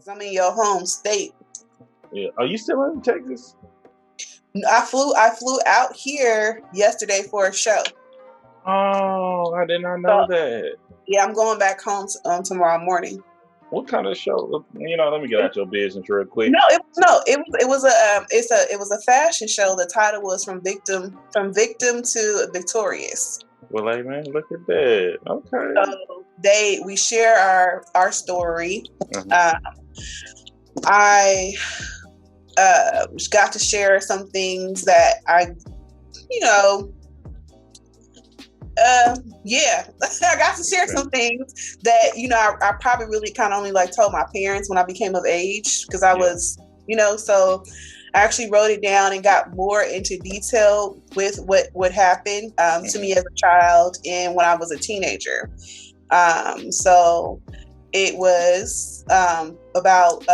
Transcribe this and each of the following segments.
'Cause I'm in your home state. Yeah. Are you still in Texas? I flew out here yesterday for a show. Oh, I did not know that. Yeah, I'm going back home tomorrow morning. What kind of show? Let me get out your business real quick. It was a fashion show. The title was From Victim to Victorious. Well, hey man, look at that. Okay. So we share our story. I got to share some things that I got to share some things that I probably really kind of only told my parents when I became of age, because I was so I actually wrote it down and got more into detail with what happened to me as a child and when I was a teenager. So it was about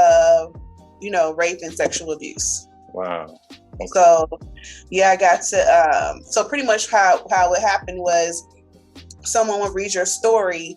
rape and sexual abuse. Wow. Okay. So I got to so pretty much how it happened was someone would read your story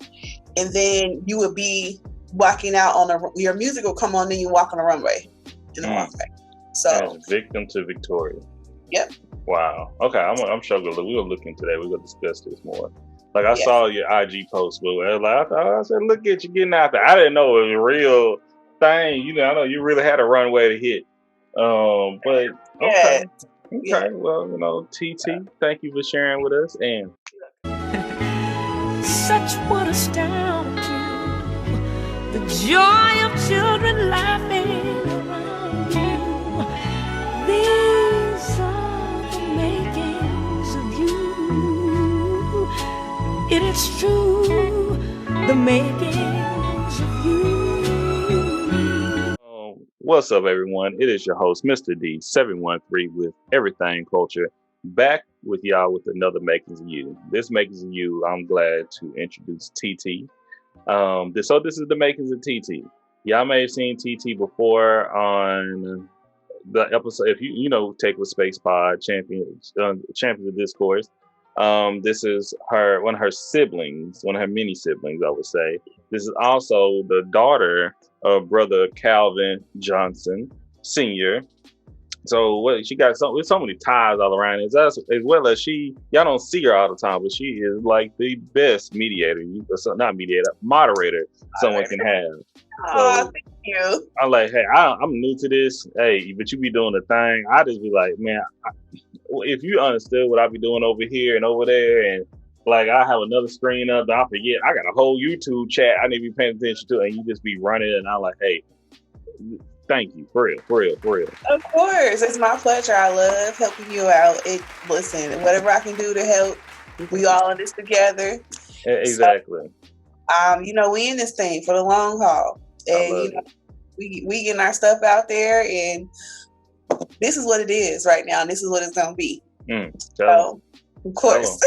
and then you would be walking out your music will come on and you walk on the runway in the runway. So as Victim to Victoria. Yep. Wow. Okay, I'm sure we'll look into that. We're gonna discuss this more. Like I saw your IG post, but I said, look at you getting out there. I didn't know it was a real thing. I know you really had a runway to hit. But okay. Yeah. Well, TT, thank you for sharing with us. And such would astound you, the joy of children laughing around you. These are the makings of you. It is true, the makings of you. What's up, everyone? It is your host, Mr. D713 with Everything Culture, back with y'all with another Makings of You. This Makings of You, I'm glad to introduce TT. This is the Makings of TT. Y'all may have seen TT before on the episode. If you take with Space Pod Champions of Discourse. This is one of her siblings, one of her mini siblings, I would say. This is also the daughter of Brother Calvin Johnson Sr. So she got so many ties all around, as well as y'all don't see her all the time, but she is like the best moderator someone can have. Oh, thank you. I'm like, hey, I'm new to this. Hey, but you be doing the thing. I just be like, man, if you understood what I be doing over here and over there, and like I have another screen up, I forget. I got a whole YouTube chat I need to be paying attention to, and you just be running, and I'm like, hey, thank you, for real. Of course, it's my pleasure. I love helping you out. Listen, whatever I can do to help, we all in this together. Exactly. So, we in this thing for the long haul, and we getting our stuff out there, and this is what it is right now, and this is what it's gonna be. So, of course.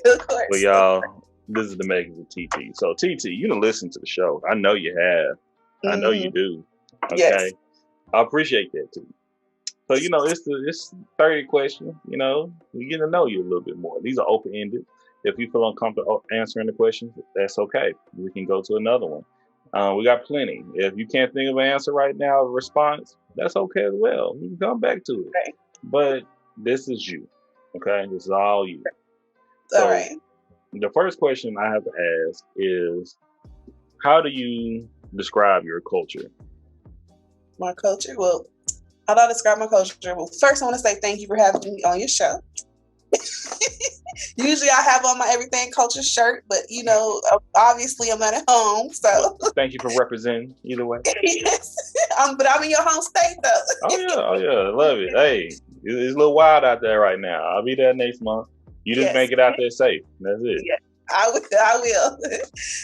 Of course. Well, y'all, this is the Makings of TT. So, TT, you done listen to the show. I know you have. I know you do. Okay. Yes. I appreciate that too. So, it's 30 questions. We get to know you a little bit more. These are open ended. If you feel uncomfortable answering the questions, that's okay. We can go to another one. We got plenty. If you can't think of an answer right now, a response, that's okay as well. We can come back to it. Okay. But this is you. Okay? This is all you. All right. The first question I have to ask is, how do you describe your culture? My culture? Well, how do I describe my culture? Well, first I want to say thank you for having me on your show. Usually I have on my Everything Culture shirt, but obviously I'm not at home, so. Well, thank you for representing either way. Yes, but I'm in your home state though. Oh yeah, love it. Hey, it's a little wild out there right now. I'll be there next month. You just make it out there safe. That's it. Yeah, I will.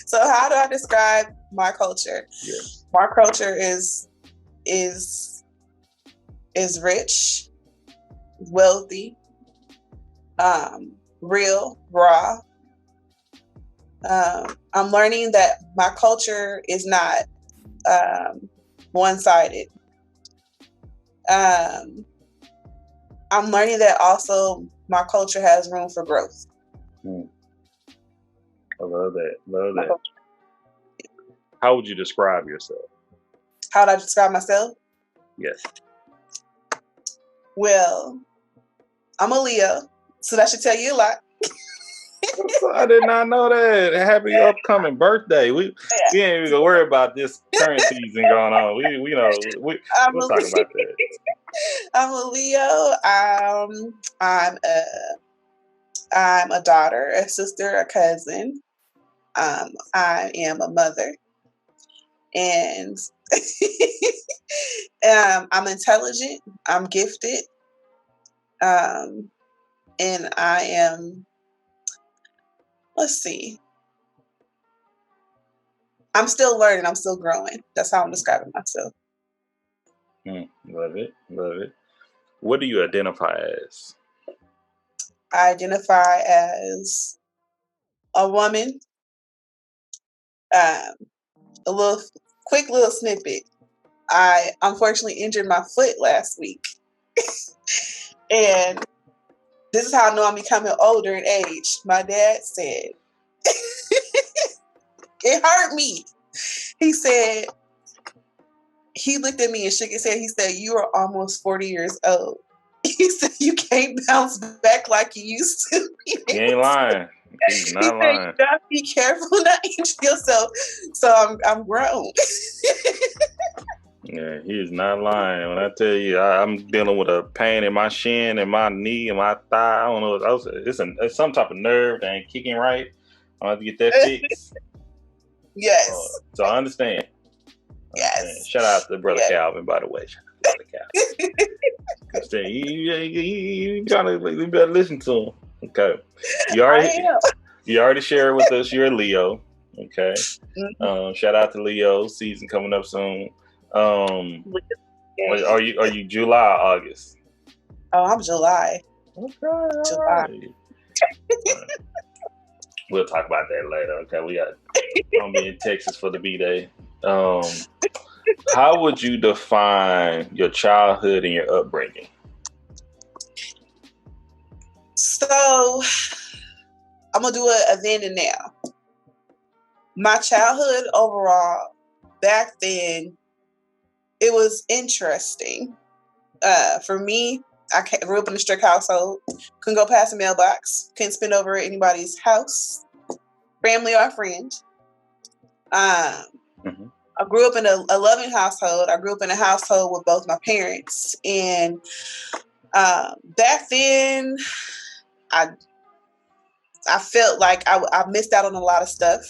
So how do I describe my culture? Yes. My culture is rich, wealthy, real, raw. I'm learning that my culture is not one-sided. I'm learning that also my culture has room for growth. I love that. How would you describe yourself? How would I describe myself? Yes. Well, I'm a Leo, so that should tell you a lot. I did not know that. Happy upcoming birthday. We ain't even gonna worry about this current season going on. We'll talk about that. I'm a Leo. I'm a daughter, a sister, a cousin. I am a mother, and I'm intelligent. I'm gifted, and I am. Let's see. I'm still learning. I'm still growing. That's how I'm describing myself. Love it. Love it. What do you identify as? I identify as a woman. A quick little snippet. I unfortunately injured my foot last week. And this is how I know I'm becoming older in age. My dad said, it hurt me. He said, he looked at me and shook his head. He said, you are almost 40 years old. He said, you can't bounce back like you used to. He ain't lying. He's not lying. You gotta be careful not injure yourself. So I'm grown. Yeah, he's not lying. When I tell you, I'm dealing with a pain in my shin and my knee and my thigh. I don't know. It's some type of nerve that ain't kicking right. I'm gonna have to get that fixed. Yes. So I understand. Yes. Shout out to Brother Calvin, by the way. Shout out to Brother Calvin. You trying to, you better listen to him. Okay. You already shared with us you're a Leo. Okay. Mm-hmm. Shout out to Leo. Season coming up soon. Are you July or August? Oh, I'm July. Okay. July. Right. We'll talk about that later. Okay. I'm in Texas for the B-Day. How would you define your childhood and your upbringing? So I'm gonna do a then and now. My childhood overall, back then, it was interesting. For me, I grew up in a strict household. Couldn't go past the mailbox. Couldn't spend over at anybody's house, family or friend. I grew up in a loving household. I grew up in a household with both my parents. And back then, I felt like I missed out on a lot of stuff.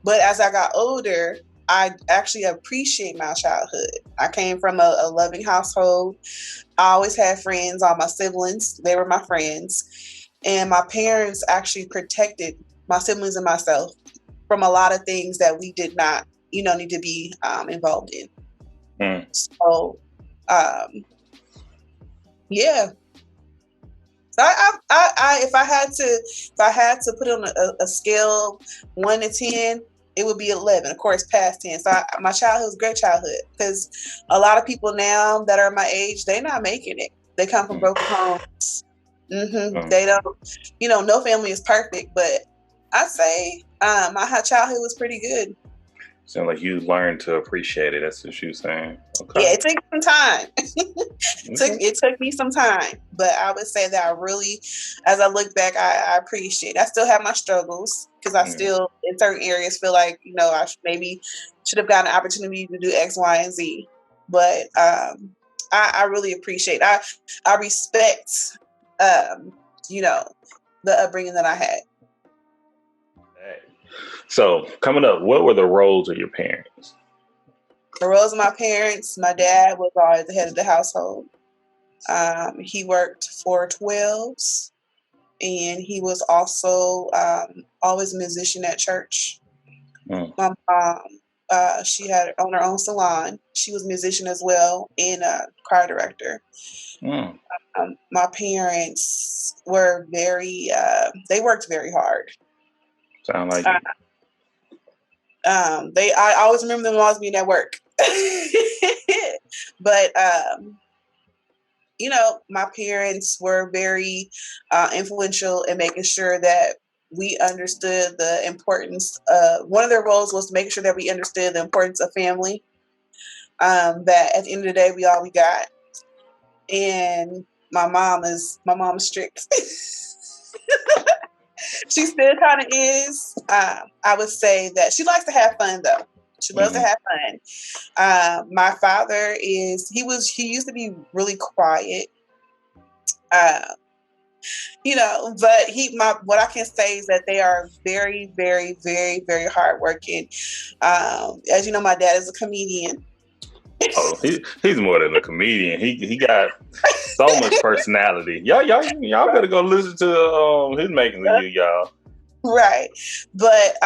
But as I got older, I actually appreciate my childhood. I came from a loving household. I always had friends, all my siblings, they were my friends. And my parents actually protected my siblings and myself from a lot of things that we did not, need to be involved in. So, yeah. So if I had to put on a scale 1 to 10, it would be 11. Of course, past 10. So my childhood was a great childhood because a lot of people now that are my age, they're not making it. They come from broken homes. They don't, no family is perfect, but I say my childhood was pretty good. Sound like you learned to appreciate it. That's what you're saying. Okay. Yeah, it took some time. It took me some time, but I would say that I really, as I look back, I appreciate it. I still have my struggles because I still, in certain areas, feel like, I maybe should have gotten an opportunity to do X, Y, and Z. But I really appreciate it. I respect, the upbringing that I had. So, coming up, what were the roles of your parents? The roles of my parents, my dad was always the head of the household. He worked for 12s, and he was also always a musician at church. My mom, she had on her own salon. She was a musician as well and a choir director. My parents were they worked very hard. Sound like I always remember them always being at work. But my parents were very influential in making sure that we understood the importance. One of their roles was to make sure that we understood the importance of family that at the end of the day, we all we got. And my mom is strict. She still kind of is. I would say that she likes to have fun though. She loves to have fun. My father he used to be really quiet. But what I can say is that they are very, very, very, very hardworking. As you know, my dad is a comedian. Oh, he's more than a comedian. He got so much personality. Y'all better go listen to his Making of You, y'all. Right, but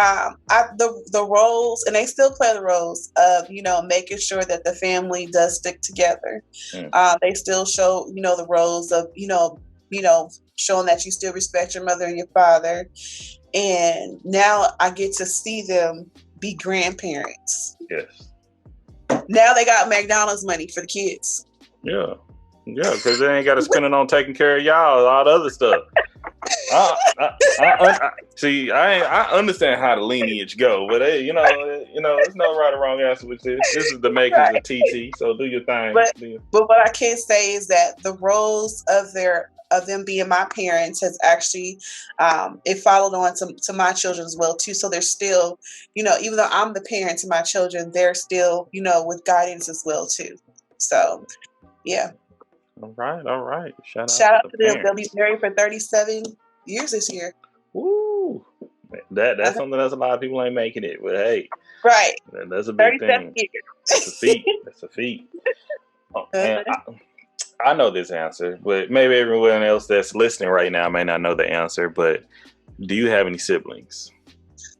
the roles, and they still play the roles of making sure that the family does stick together. They still show the roles of showing that you still respect your mother and your father. And now I get to see them be grandparents. Yes. Now they got McDonald's money for the kids. Yeah, because they ain't got to spend it on taking care of y'all, all the other stuff. I understand how the lineage go, but there's no right or wrong answer with this. This is the makers of TT, so do your thing. But what I can say is that the roles of them being my parents has actually it followed on to my children as well too. So they're still, even though I'm the parent to my children, they're still, with guidance as well too. So yeah. All right. Shout out to them. They'll be married for 37 years this year. Woo! That's something else a lot of people ain't making it. But hey, right. That's a big thing. Years. That's a feat. Oh, and I know this answer, but maybe everyone else that's listening right now may not know the answer, but do you have any siblings?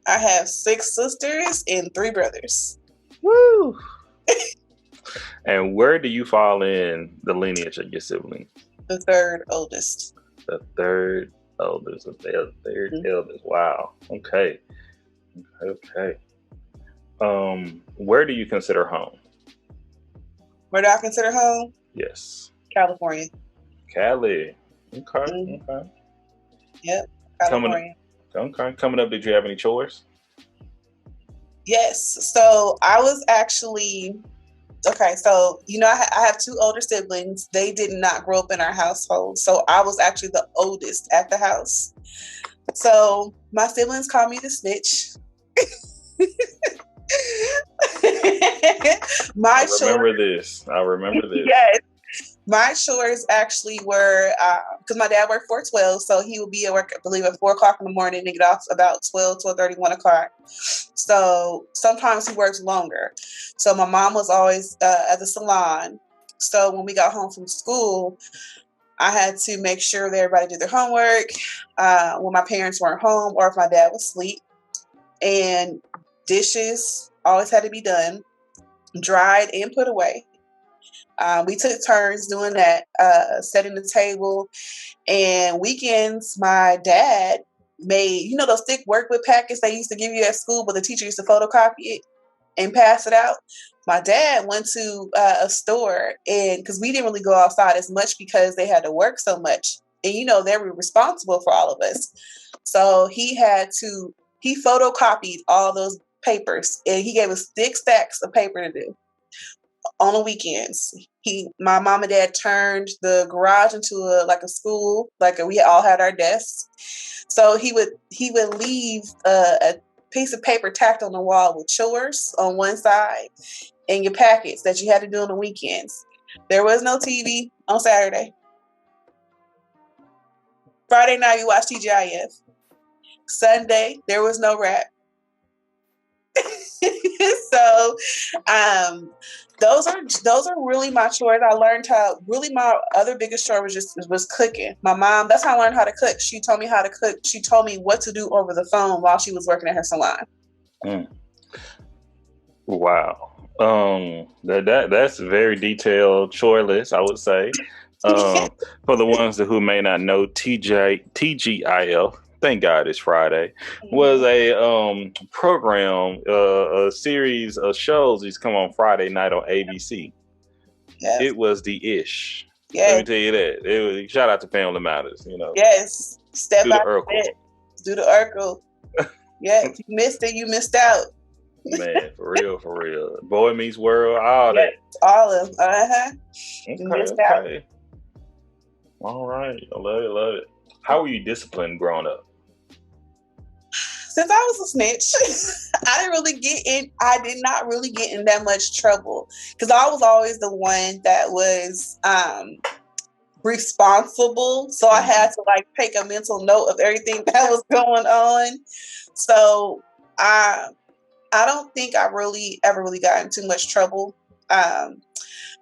I have 6 sisters and 3 brothers. Woo! And where do you fall in the lineage of your siblings? The 3rd oldest. The 3rd oldest. Eldest. Wow. Okay. Where do you consider home? Where do I consider home? Yes. California. Cali. Okay. Yep. California. Coming up, did you have any chores? Yes. So I was actually so I have 2 older siblings. They did not grow up in our household. So I was actually the oldest at the house. So my siblings call me the snitch. I remember this. Yes. My chores actually were, because my dad worked 4/12, so he would be at work, I believe, at 4 o'clock in the morning and get off about 12:30, 1 o'clock. So sometimes he works longer. So my mom was always at the salon. So when we got home from school, I had to make sure that everybody did their homework when my parents weren't home or if my dad was asleep. And dishes always had to be done, dried and put away. We took turns doing that, setting the table. And weekends, my dad made, those thick workbook packets they used to give you at school, but the teacher used to photocopy it and pass it out. My dad went to a store, and because we didn't really go outside as much because they had to work so much. And, they were responsible for all of us. So he photocopied all those papers, and he gave us thick stacks of paper to do. On the weekends, my mom and dad turned the garage into a school. We all had our desks. So he would leave a piece of paper tacked on the wall with chores on one side and your packets that you had to do on the weekends. There was no TV on Saturday. Friday night we watched TGIF. Sunday there was no rap. So those are really my chores. I learned how really my other biggest chore was cooking. My mom, that's how I learned how to cook. She told me how to cook. She told me what to do over the phone while she was working at her salon. Wow. That's a very detailed chore list, I would say. For the ones who may not know, TGIF, thank God it's Friday, was a program, a series of shows that come on Friday night on ABC. Yes. It was the ish. Yes. Let me tell you that. Shout out to Family Matters, Yes. Step out. Do the Urkel. Yeah, if you missed it, you missed out. Man, for real. Boy Meets World, all Yes, that. all of them. Okay. All right. I love it. How were you disciplined growing up? Since I was a snitch, I did not really get in that much trouble because I was always the one that was responsible. So I had to like take a mental note of everything that was going on. So I don't think I really ever really got in too much trouble. Now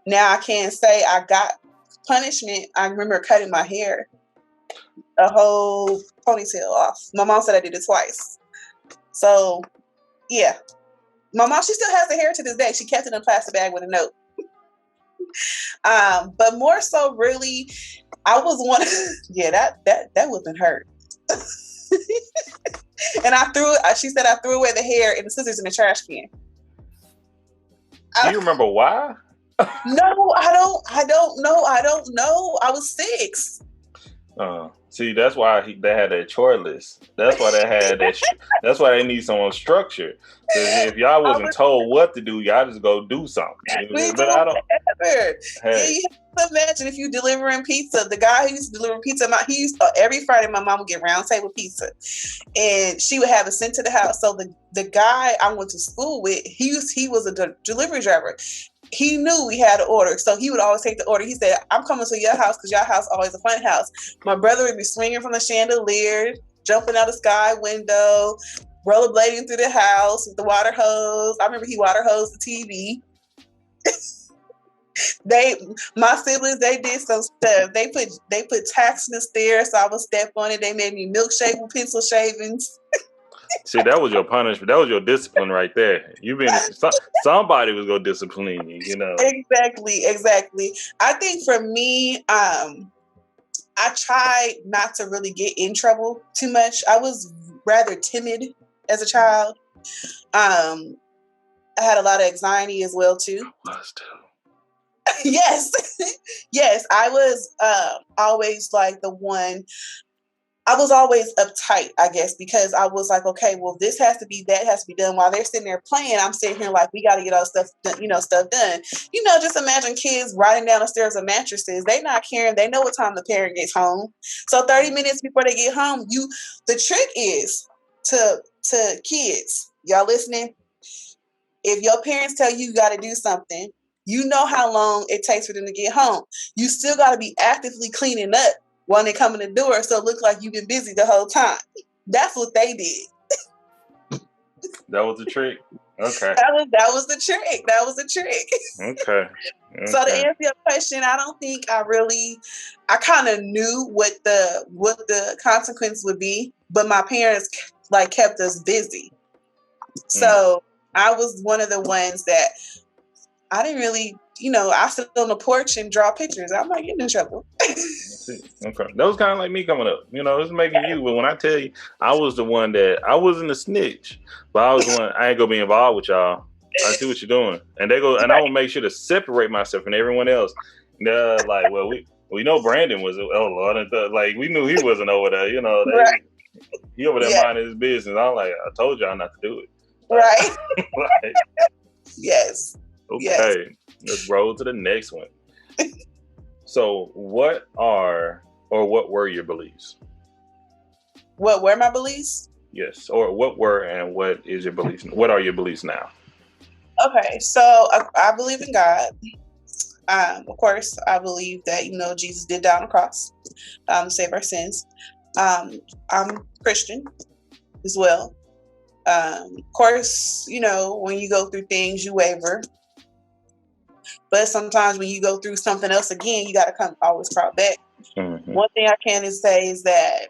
I can say I got punishment. I remember cutting my hair, a whole ponytail off. My mom said I did it twice. So yeah, my mom, she still has the hair to this day. She kept it in a plastic bag with a note. But more so, really, I was one. That wouldn't hurt. And I threw it. She said I threw away the hair and the scissors in the trash can. Do you remember why? No, I don't know. I was 6. See, that's why they had that chore list. That's why they had that. That's why they need someone structured. If y'all wasn't told what to do, y'all just go do something. But I don't. Hey. Yeah, you have to imagine if you delivering pizza. The guy who used to deliver pizza, every Friday my mom would get round table pizza, and she would have it sent to the house. So the guy I went to school with, he was a delivery driver. He knew we had an order, so he would always take the order. He said, "I'm coming to your house because your house always a fun house." My brother would be swinging from the chandelier, jumping out the sky window, rollerblading through the house with the water hose. I remember he water hosed the TV. My siblings, they did some stuff. They put tacks in the stairs, so I would step on it. They made me milkshake with pencil shavings. See, that was your punishment. That was your discipline right there. Somebody was gonna discipline you, you know. Exactly. I think for me, I tried not to really get in trouble too much. I was rather timid as a child. I had a lot of anxiety as well too. I was too. Yes. I was always like the one. I was always uptight, I guess, because I was like, okay, well, this has to be, that has to be done. While they're sitting there playing, I'm sitting here like, we got to get all stuff done, stuff done. Just imagine kids riding down the stairs of mattresses. They not caring. They know what time the parent gets home. So 30 minutes before they get home, the trick is to kids, y'all listening? If your parents tell you got to do something, you know how long it takes for them to get home. You still got to be actively cleaning up when they come in the door, so it looks like you've been busy the whole time. That's what they did. That was the trick. Okay. That was the trick. Okay. So to answer your question, I don't think I kind of knew what the consequence would be, but my parents like kept us busy. So I was one of the ones that I didn't really, I sit on the porch and draw pictures. I'm not getting in trouble. Okay. That was kind of like me coming up. It's making you. But when I tell you, I was the one that I wasn't a snitch, but I was the one. I ain't gonna be involved with y'all. I see what you're doing, and I will make sure to separate myself from everyone else. Like, well, we know Brandon was. Oh Lord, like we knew he wasn't over there. Right. He over there minding his business. I'm like, I told y'all not to do it. Right. Like, yes. Okay. Yes. Let's roll to the next one. So, what were your beliefs? What were my beliefs? Yes, or what were and what is your beliefs? What are your beliefs now? Okay, so I believe in God. Of course, I believe that Jesus did die on the cross to save our sins. I'm Christian as well. Of course, when you go through things, you waver. But sometimes when you go through something else again, you got to always crawl back. Mm-hmm. One thing I can say is that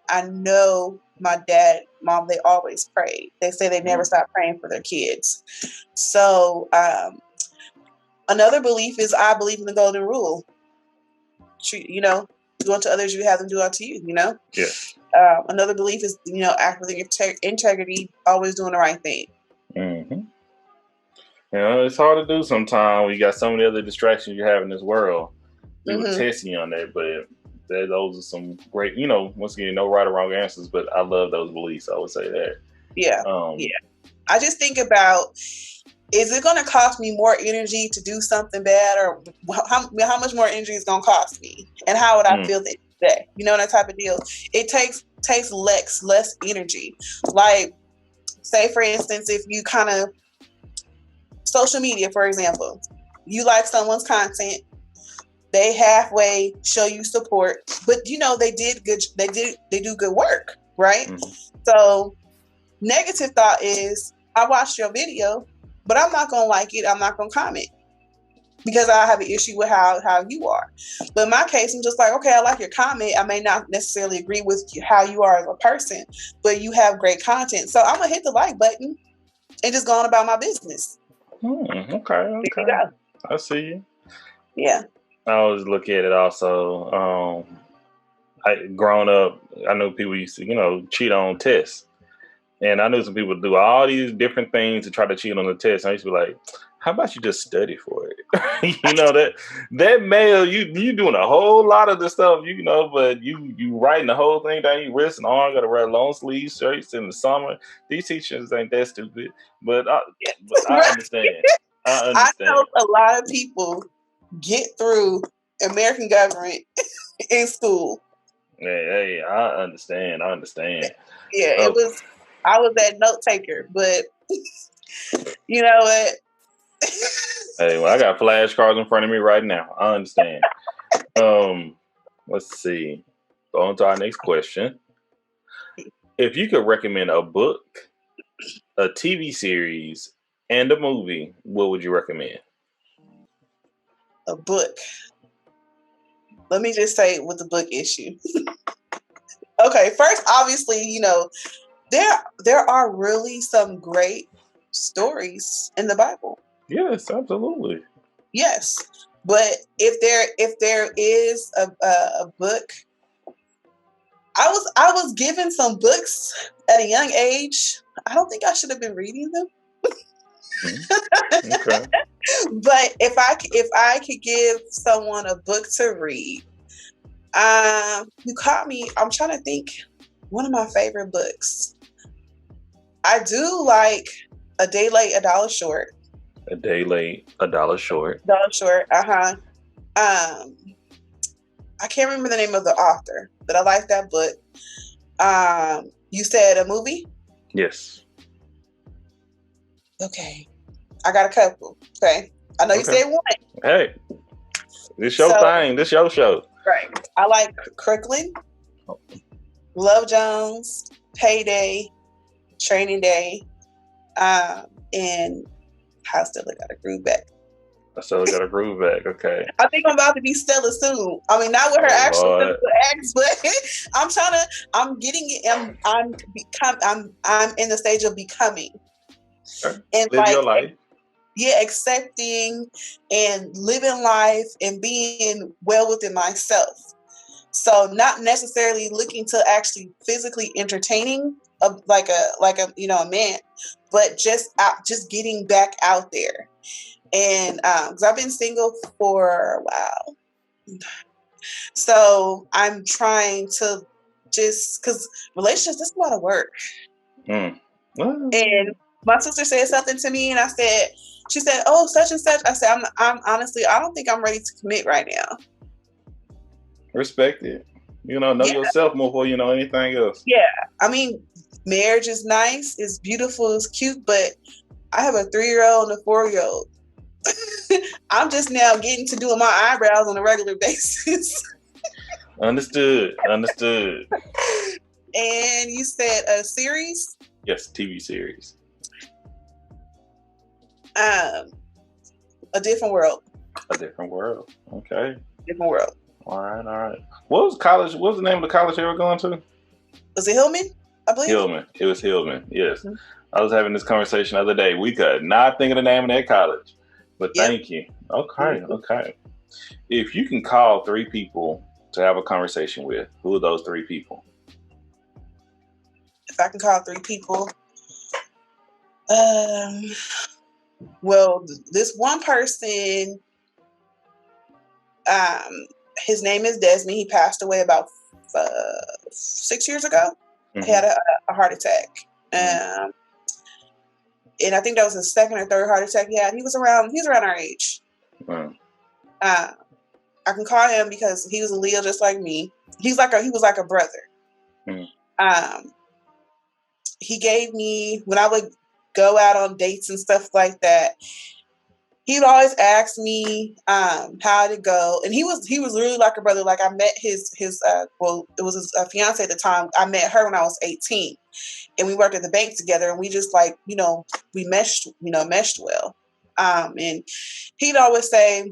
I know my dad, mom, they always prayed. They say they never stopped praying for their kids. So another belief is I believe in the golden rule. Do unto others, you have them do unto you, Yeah. Another belief is, act with integrity, always doing the right thing. Mm-hmm. It's hard to do sometimes when you got so many other distractions you have in this world. People test you on that, but those are some great, once again, no right or wrong answers, but I love those beliefs. I would say that. Yeah. I just think about, is it going to cost me more energy to do something bad, or how much more energy is going to cost me, and how would I feel the next day? You know, that type of deal. It takes less energy. Like, say for instance, if you kind of social media, for example, you like someone's content, they halfway show you support, but you know they do good work, right? So negative thought is, I watched your video, but I'm not gonna like it, I'm not gonna comment, because I have an issue with how you are. But in my case, I'm just like, okay, I like your comment, I may not necessarily agree with how you are as a person, but you have great content, so I'm gonna hit the like button and just go on about my business. Okay. I see you. Yeah. I always look at it also. Growing up, I know people used to, cheat on tests. And I knew some people do all these different things to try to cheat on the test. And I used to be like, how about you just study for it? that mail, you doing a whole lot of the stuff, but you writing the whole thing down your wrist and arm, got to wear long sleeve shirts in the summer. These teachers ain't that stupid. But I understand. I know a lot of people get through American government in school. Hey, I understand. Yeah, I was that note taker, but you know what? Hey, well, I got flashcards in front of me right now. I understand. Let's see. Go on to our next question. If you could recommend a book, a TV series, and a movie, what would you recommend? A book. Let me just say with the book issue. Okay, first, obviously, there are really some great stories in the Bible. Yes, absolutely. Yes, but if there is a book, I was given some books at a young age. I don't think I should have been reading them. Okay. But if I could give someone a book to read, you caught me. I'm trying to think. One of my favorite books. I do like A Day Late, A Dollar Short. A Day Late, A Dollar Short. Dollar Short. I can't remember the name of the author, but I like that book. You said a movie? Yes. Okay. I got a couple. Okay. I know you said one. Hey, this your thing. This your show. Right. I like Crooklyn, Love Jones, Payday, Training Day, and How Stella Got a Groove Back. Stella Got a Groove Back. Okay. I think I'm about to be Stella soon. I mean, not with her actual physical acts, but I'm getting it. I'm in the stage of becoming. Okay. And live your life. Yeah, accepting and living life and being well within myself. So not necessarily looking to actually physically entertaining a man, but just getting back out there. And because I've been single for a while, so I'm trying to because relationships, that's a lot of work. And my sister said something to me, and she said, "Oh, such and such." I said, "I'm honestly, I don't think I'm ready to commit right now." Respect it. Know yourself more before you know anything else. Yeah, I mean, marriage is nice, it's beautiful, it's cute, but I have a 3-year-old and a 4-year-old. I'm just now getting to doing my eyebrows on a regular basis. Understood. And you said a series? Yes, TV series. A Different World. A Different World. Okay. Different World. All right. What was the name of the college you were going to? Was it Hillman? I believe. Hillman. It was Hillman. Yes. Mm-hmm. I was having this conversation the other day. We could not think of the name of that college. But thank you. Okay. Mm-hmm. Okay. If you can call 3 people to have a conversation with, who are those 3 people? If I can call 3 people, well, this one person, his name is Desmond. He passed away about 6 years ago. Mm-hmm. He had a heart attack. and I think that was his second or third heart attack he had. He was around our age. Wow. I can call him because he was a Leo just like me. He was like a brother. He gave me, when I would go out on dates and stuff like that, he'd always ask me how to go, and he was really like a brother. Like I met his it was his fiance at the time. I met her when I was 18, and we worked at the bank together, and we just like we meshed well. And he'd always say,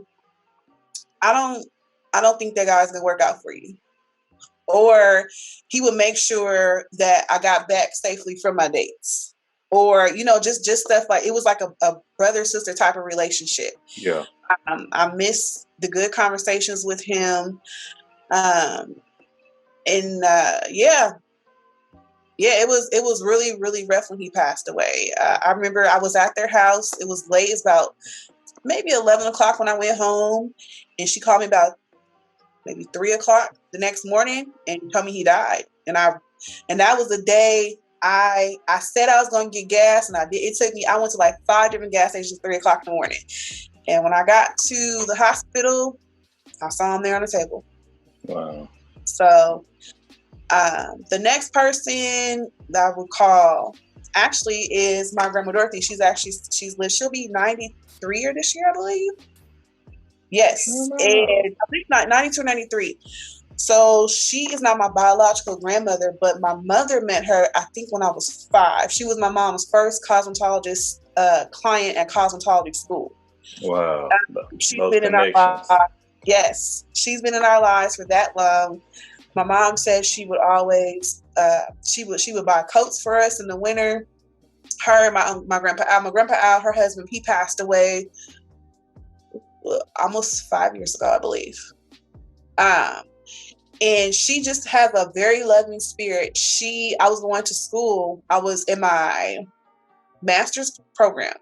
I don't think that guy's gonna work out for you. Or he would make sure that I got back safely from my dates. Or, just stuff like, it was like a brother-sister type of relationship. Yeah. I miss the good conversations with him. It was really, really rough when he passed away. I remember I was at their house. It was late. It's about maybe 11 o'clock when I went home, and she called me about maybe 3 o'clock the next morning and told me he died. And that was the day I said I was going to get gas, and I did. It took me, I went to like 5 different gas stations, 3 o'clock in the morning. And when I got to the hospital, I saw him there on the table. Wow. So the next person that I would call actually is my grandma Dorothy. She'll be 93 this year, I believe. Yes. Oh, wow. And I think 92 or 93. So she is not my biological grandmother, but my mother met her, I think, when I was 5. She was my mom's first cosmetologist client at cosmetology school. Wow. She's been in our lives. Yes, she's been in our lives for that long. My mom said she would always she would buy coats for us in the winter. Her, my grandpa Al, her husband, he passed away almost 5 years ago, I believe. And she just has a very loving spirit. I was going to school. I was in my master's program.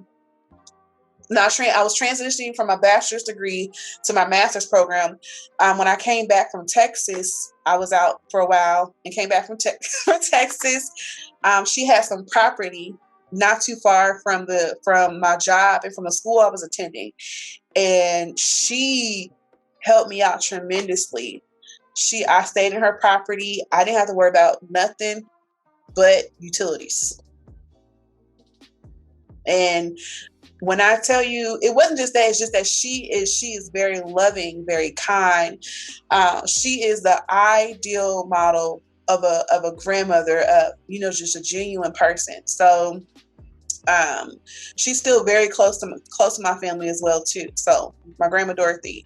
I was transitioning from my bachelor's degree to my master's program. When I came back from Texas, I was out for a while and came back from Texas. She had some property not too far from my job and from the school I was attending. And she helped me out tremendously. I stayed in her property. I didn't have to worry about nothing but utilities. And when I tell you, it wasn't just that, it's just that she is very loving, very kind. She is the ideal model of a grandmother, just a genuine person. So she's still very close to my family as well too. So my grandma Dorothy.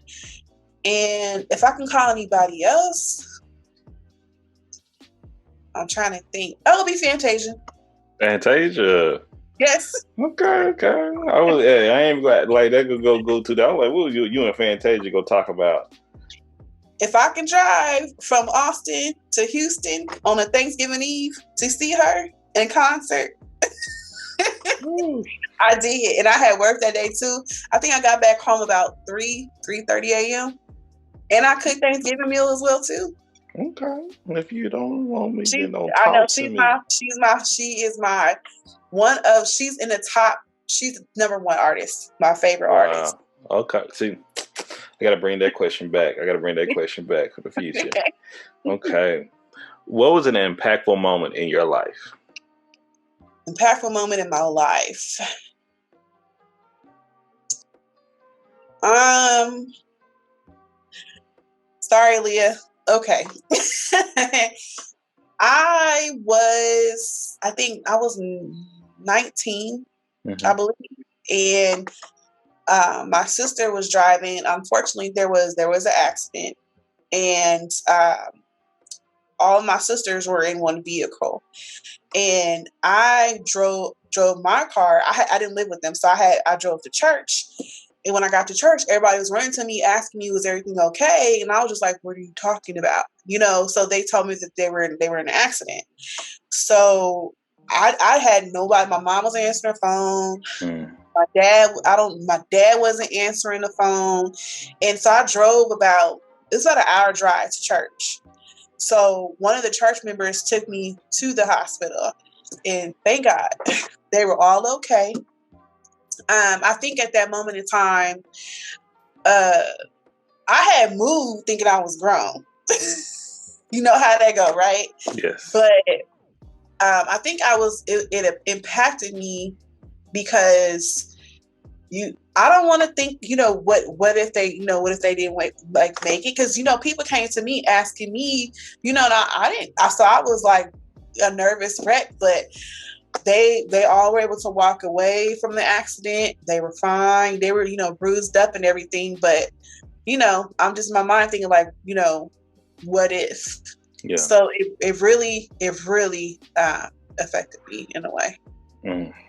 And if I can call anybody else, I'm trying to think. Oh, it'll be Fantasia. Fantasia. Yes. Okay. I ain't glad like that could go to that. I was like, what you and Fantasia go talk about? If I can drive from Austin to Houston on a Thanksgiving Eve to see her in concert, I did. And I had work that day too. I think I got back home about 3:30 a.m. And I cooked Thanksgiving meal as well too. Okay. If you don't want me, then don't I know talk to me. She's in the top. She's the number one artist, my favorite artist. Okay. See, I got to bring that question back. For the future. Okay. What was an impactful moment in your life? Impactful moment in my life. Sorry, Leah. Okay. I think I was 19, I believe. And my sister was driving. Unfortunately, there was an accident, and all of my sisters were in one vehicle. And I drove my car. I didn't live with them, so I drove to church. And when I got to church, everybody was running to me, asking me, "Was everything okay?" And I was just like, "What are you talking about?" So they told me that they were in an accident. So I had nobody. My mom wasn't answering her phone. My dad wasn't answering the phone. And so I drove about an hour drive to church. So one of the church members took me to the hospital, and thank God They were all okay. I think at that moment in time, I had moved thinking I was grown. You know how that go, right? Yes. But I think it impacted me because I don't want to think, what if they didn't make it? Because, people came to me asking me, so I was like a nervous wreck, but they all were able to walk away from the accident. They were fine. They were, bruised up and everything. But, I'm just in my mind thinking like, what if? Yeah. So it really affected me in a way.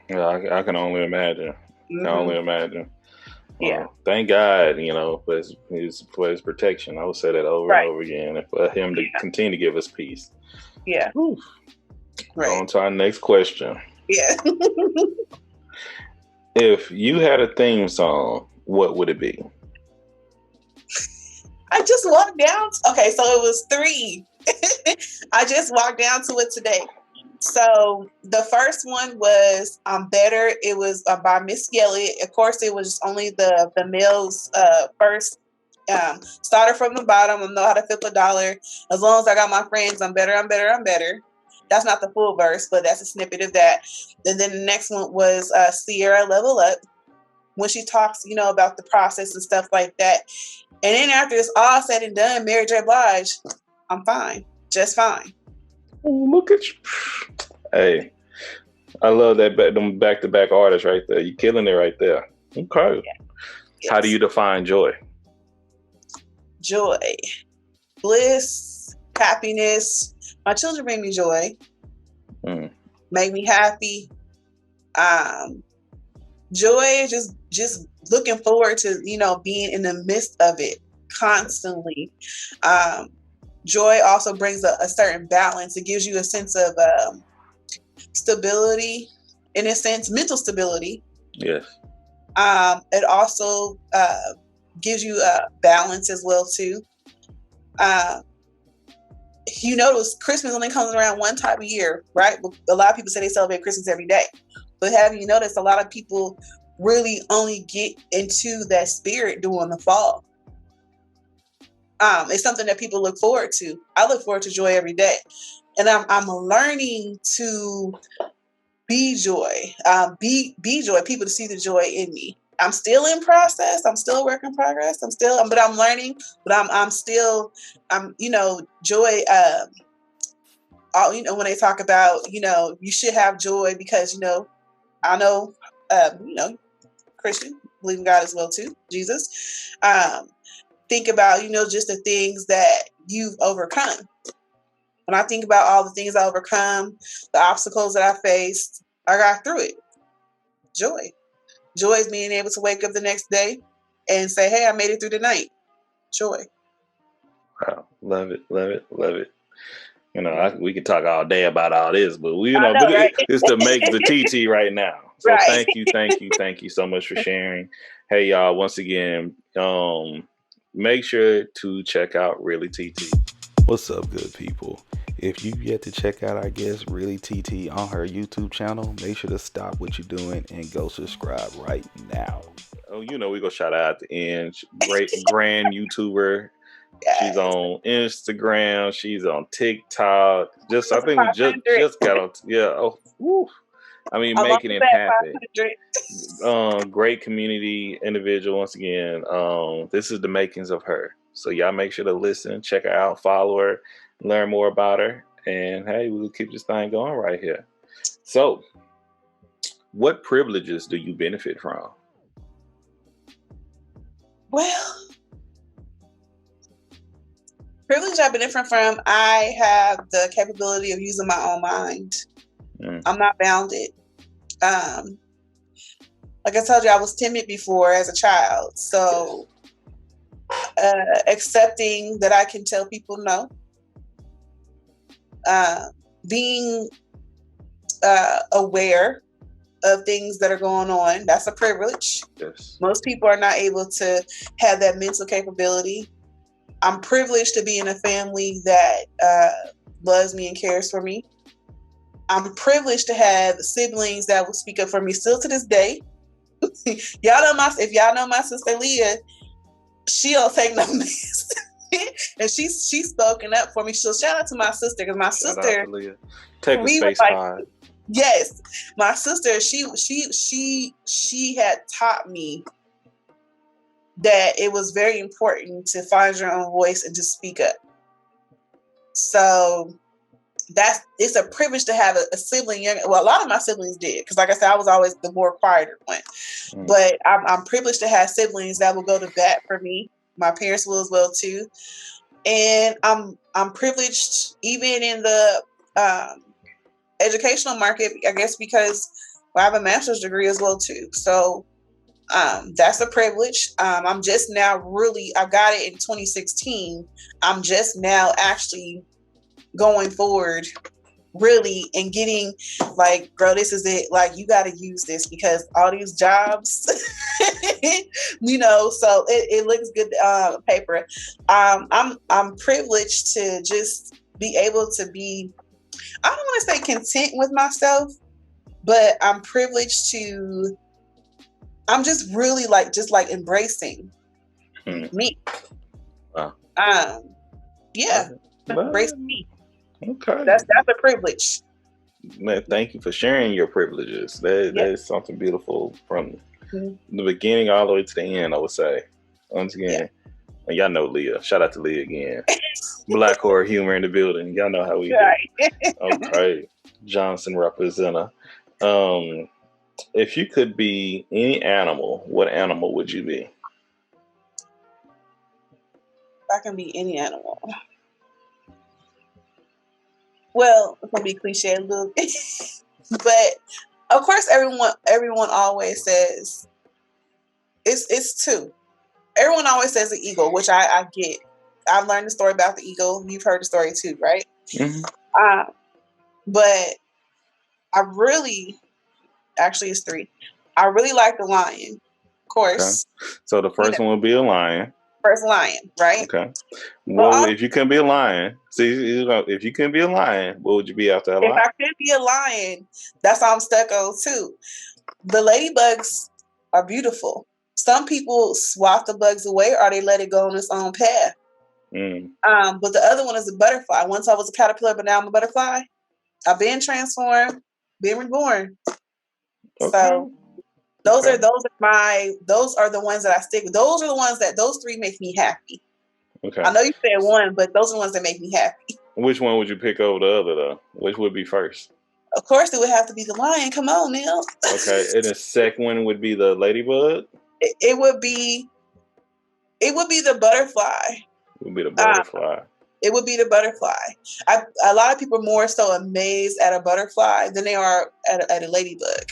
Yeah, I can only imagine. Mm-hmm. I can only imagine. Yeah. Thank God, for his protection. I will say that over and over again, and for him to continue to give us peace. Yeah. Whew. Right. On to our next question. Yeah. If you had a theme song, what would it be? I just walked down. Okay, so it was 3. I just walked down to it today. So the first one was "I'm Better." It was by Missy Elliott. Of course, it was only the male's first. Started from the bottom. I know how to flip a dollar. As long as I got my friends, I'm better. I'm better. I'm better. That's not the full verse, but that's a snippet of that. And then the next one was Sierra Level Up, when she talks, about the process and stuff like that. And then after it's all said and done, Mary J. Blige, I'm fine, just fine. Oh, look at you. Hey, I love that them back-to-back artists right there. You're killing it right there. Okay. Yeah. Yes. How do you define joy? Joy, bliss, happiness. My children bring me joy, make me happy. Joy is just looking forward to, being in the midst of it constantly. Joy also brings a certain balance. It gives you a sense of stability, in a sense, mental stability. Yes. It also gives you balance as well too. You notice Christmas only comes around one time a year, right? A lot of people say they celebrate Christmas every day. But have you noticed a lot of people really only get into that spirit during the fall? It's something that people look forward to. I look forward to joy every day. And I'm learning to be joy. Be joy, people to see the joy in me. I'm still in process. I'm still a work in progress. But I'm learning. But I'm joy. When they talk about, you should have joy because, I know, Christian, believe in God as well too, Jesus. Think about, just the things that you've overcome. When I think about all the things I overcome, the obstacles that I faced, I got through it. Joy. Joy is being able to wake up the next day and say, hey, I made it through the night. Joy. Wow. Love it. Love it. Love it. We could talk all day about all this, but right? It's to make the TT right now. So right. Thank you so much for sharing. Hey, y'all, once again, make sure to check out Really TT. What's up, good people? If you've yet to check out our guest, Really TT, on her YouTube channel, make sure to stop what you're doing and go subscribe right now. Oh, we go shout out at the end. Great grand YouTuber. Yes. She's on Instagram. She's on TikTok. I think we just got on. Yeah. Oh, woo. I mean, making it happen. Great community individual. Once again, this is the makings of her. So y'all make sure to listen, check her out, follow her, learn more about her, and hey, we'll keep this thing going right here. So, what privileges do you benefit from? Well, privilege I benefit from, I have the capability of using my own mind. I'm not bounded. Like I told you, I was timid before as a child. So accepting that I can tell people no. Being aware of things that are going on, that's a privilege. Yes. Most people are not able to have that mental capability. I'm privileged to be in a family that loves me and cares for me. I'm privileged to have siblings that will speak up for me still to this day. If y'all know my sister Leah, she don't take no mess. And she's spoken up for me. So shout out to my sister, because my sister take the space pod. Yes, my sister, she had taught me that it was very important to find your own voice and to speak up. So it's a privilege to have a sibling. Well, a lot of my siblings did, because like I said, I was always the more quieter one. But I'm privileged to have siblings that will go to bat for me. My parents will as well too. And I'm privileged even in the educational market, I guess, because I have a master's degree as well too. So that's a privilege. I'm just now I got it in 2016. I'm just now actually going forward really and getting like, girl, this is it. Like, you got to use this because all these jobs, you know, so it looks good on paper. I'm privileged to just be able to be, I don't want to say content with myself, but I'm privileged to, I'm just really just embracing me. Wow. Yeah. Embracing me. Okay. That's a privilege. Man, thank you for sharing your privileges. That is something beautiful from the beginning all the way to the end, I would say. Once again, and y'all know Leah. Shout out to Leah again. Black horror humor in the building. Y'all know how we do. Okay. Johnson representative. If you could be any animal, what animal would you be? If I can be any animal. Well, it's gonna be cliche a little bit, but of course, everyone always says it's two. Everyone always says the eagle, which I get. I've learned the story about the eagle. You've heard the story too, right? Mm-hmm. But I really, actually, it's three. I really like the lion, of course. Okay. So the first one would be a lion. First lion, right? Okay. Well, if you couldn't be a lion, if you couldn't be a lion, what would you be after a lion? If I could be a lion, that's all I'm stuck on too. The ladybugs are beautiful. Some people swat the bugs away or they let it go on its own path. But the other one is a butterfly. Once I was a caterpillar, but now I'm a butterfly. I've been transformed, been reborn. Okay. So those are the ones that I stick with. Those are the ones those three make me happy. Okay. I know you said one, but those are the ones that make me happy. Which one would you pick over the other though? Which would be first? Of course, it would have to be the lion. Come on, Neil. Okay, and the second one would be the ladybug. It would be the butterfly. It would be the butterfly. It would be the butterfly. A lot of people are more so amazed at a butterfly than they are at a ladybug.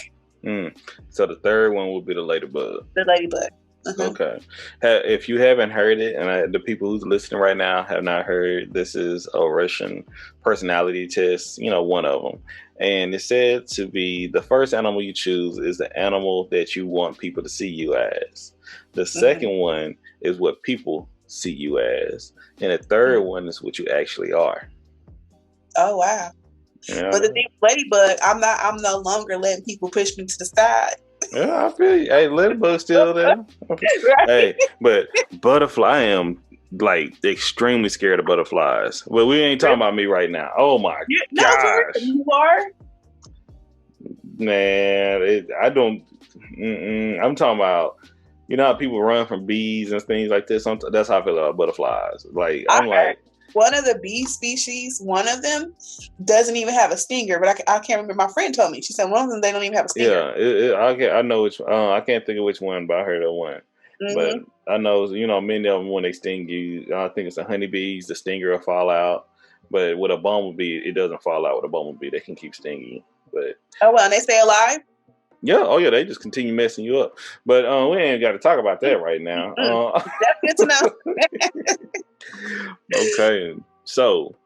So the third one would be the ladybug. The ladybug. Uh-huh. Okay. If you haven't heard it, and the people who's listening right now have not heard, this is a Russian personality test, one of them. And it's said to be the first animal you choose is the animal that you want people to see you as. The second one is what people see you as. And the third one is what you actually are. Oh, wow. Yeah. But the thing with ladybug, I'm no longer letting people push me to the side. Yeah, I feel you. Hey, ladybug's still there. Right? Hey, but butterfly, I am extremely scared of butterflies. Well, we ain't talking about me right now. Oh my gosh. You are? Man, I don't. I'm talking about, how people run from bees and things like this. That's how I feel about butterflies. One of the bee species, one of them doesn't even have a stinger, but I can't remember. My friend told me. She said one of them, they don't even have a stinger. Yeah, I know which. I can't think of which one, but I heard of one. Mm-hmm. But I know, many of them, when they sting you, I think it's the honeybees, the stinger will fall out. But with a bumblebee, it doesn't fall out with a bumblebee. They can keep stinging you. But and they stay alive? Yeah. Oh, yeah. They just continue messing you up. But we ain't got to talk about that right now. That's good to know. Okay. So,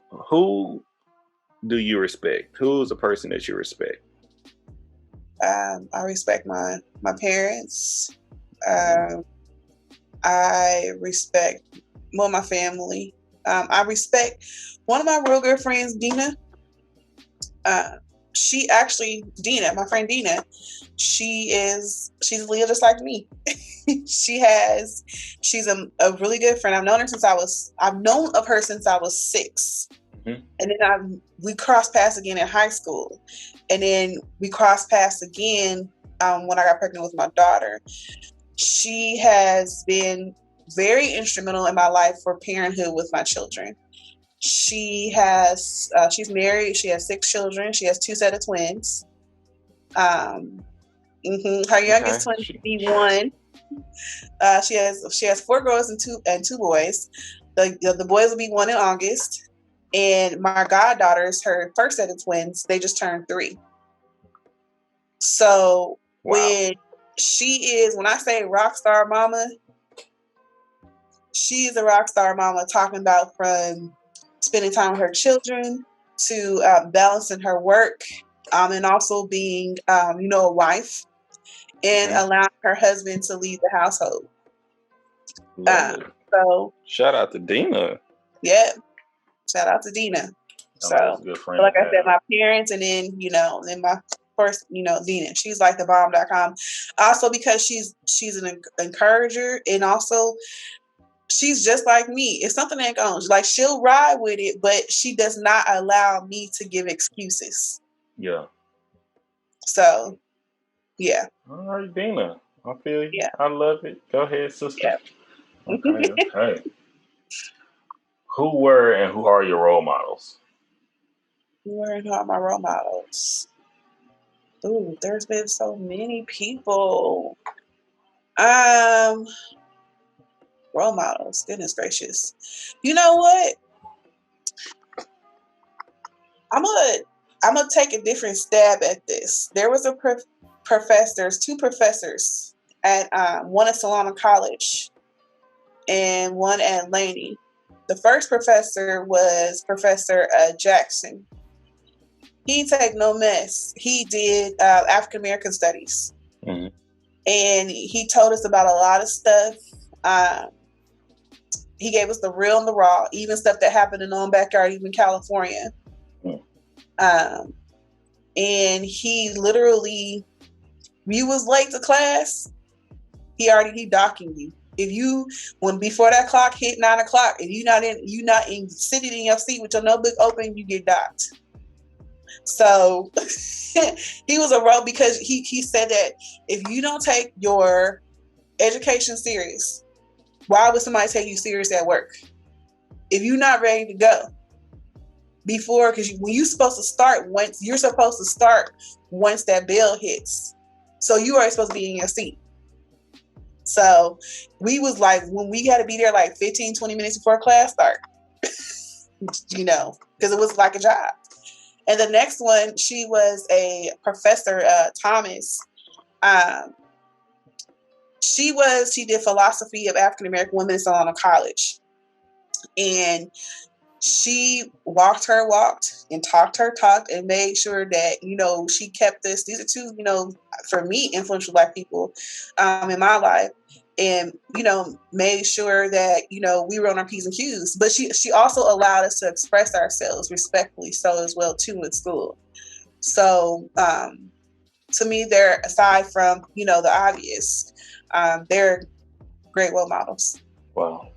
who do you respect? Who's the person that you respect? I respect my parents. I respect my family. I respect one of my real good friends, Dina. She actually, Dina, my friend Dina, she's a Leo just like me. She's a really good friend. I've known of her since I was 6. Mm-hmm. And then we crossed paths again in high school. And then we crossed paths again when I got pregnant with my daughter. She has been very instrumental in my life for parenthood with my children. She's married. She has 6 children. She has 2 set of twins. Her youngest twin should be 1. She has 4 girls and 2 boys. The boys will be 1 in August, and my goddaughter's her first set of twins. They just turned 3. So when I say rock star mama, she is a rock star mama. Talking about from spending time with her children to balancing her work, and also being a wife. And allowing her husband to lead the household. So shout out to Dina. Yeah, shout out to Dina. So, good friend, like I said, my parents, and then then my first, Dina. She's like the bomb.com. Also because she's an encourager, and also she's just like me. If something ain't going, like, she'll ride with it, but she does not allow me to give excuses. Yeah. So. Yeah. All right, Dina. I feel you. Yeah. I love it. Go ahead, sister. Yeah. Okay. Who were and who are your role models? Who were and who are my role models? Ooh, there's been so many people. Role models. Goodness gracious. You know what? I'm gonna take a different stab at this. There was two professors at one at Solana College and one at Laney. The first professor was Professor Jackson. He take no mess. He did African American studies, and he told us about a lot of stuff. He gave us the real and the raw, even stuff that happened in our own backyard, even California. And he literally, you was late to class, he docking you. If you, before that clock hit 9 o'clock, if you not sitting in your seat with your notebook open, you get docked. So he was a rogue because he said that if you don't take your education serious, why would somebody take you serious at work? If you're not ready to go before, because when you're supposed to start, once that bell hits. So you are supposed to be in your seat. So we was like, when we had to be there like 15, 20 minutes before class start, because it was like a job. And the next one, she was a Professor Thomas. She did philosophy of African American women at Solana College. And she walked her walk and talked her talk and made sure that, she kept this. These are two, for me, influential Black people in my life. And, made sure that, we were on our P's and Q's. But she also allowed us to express ourselves respectfully so as well, too, in school. So, to me, they're, aside from, the obvious, they're great role models. Wow.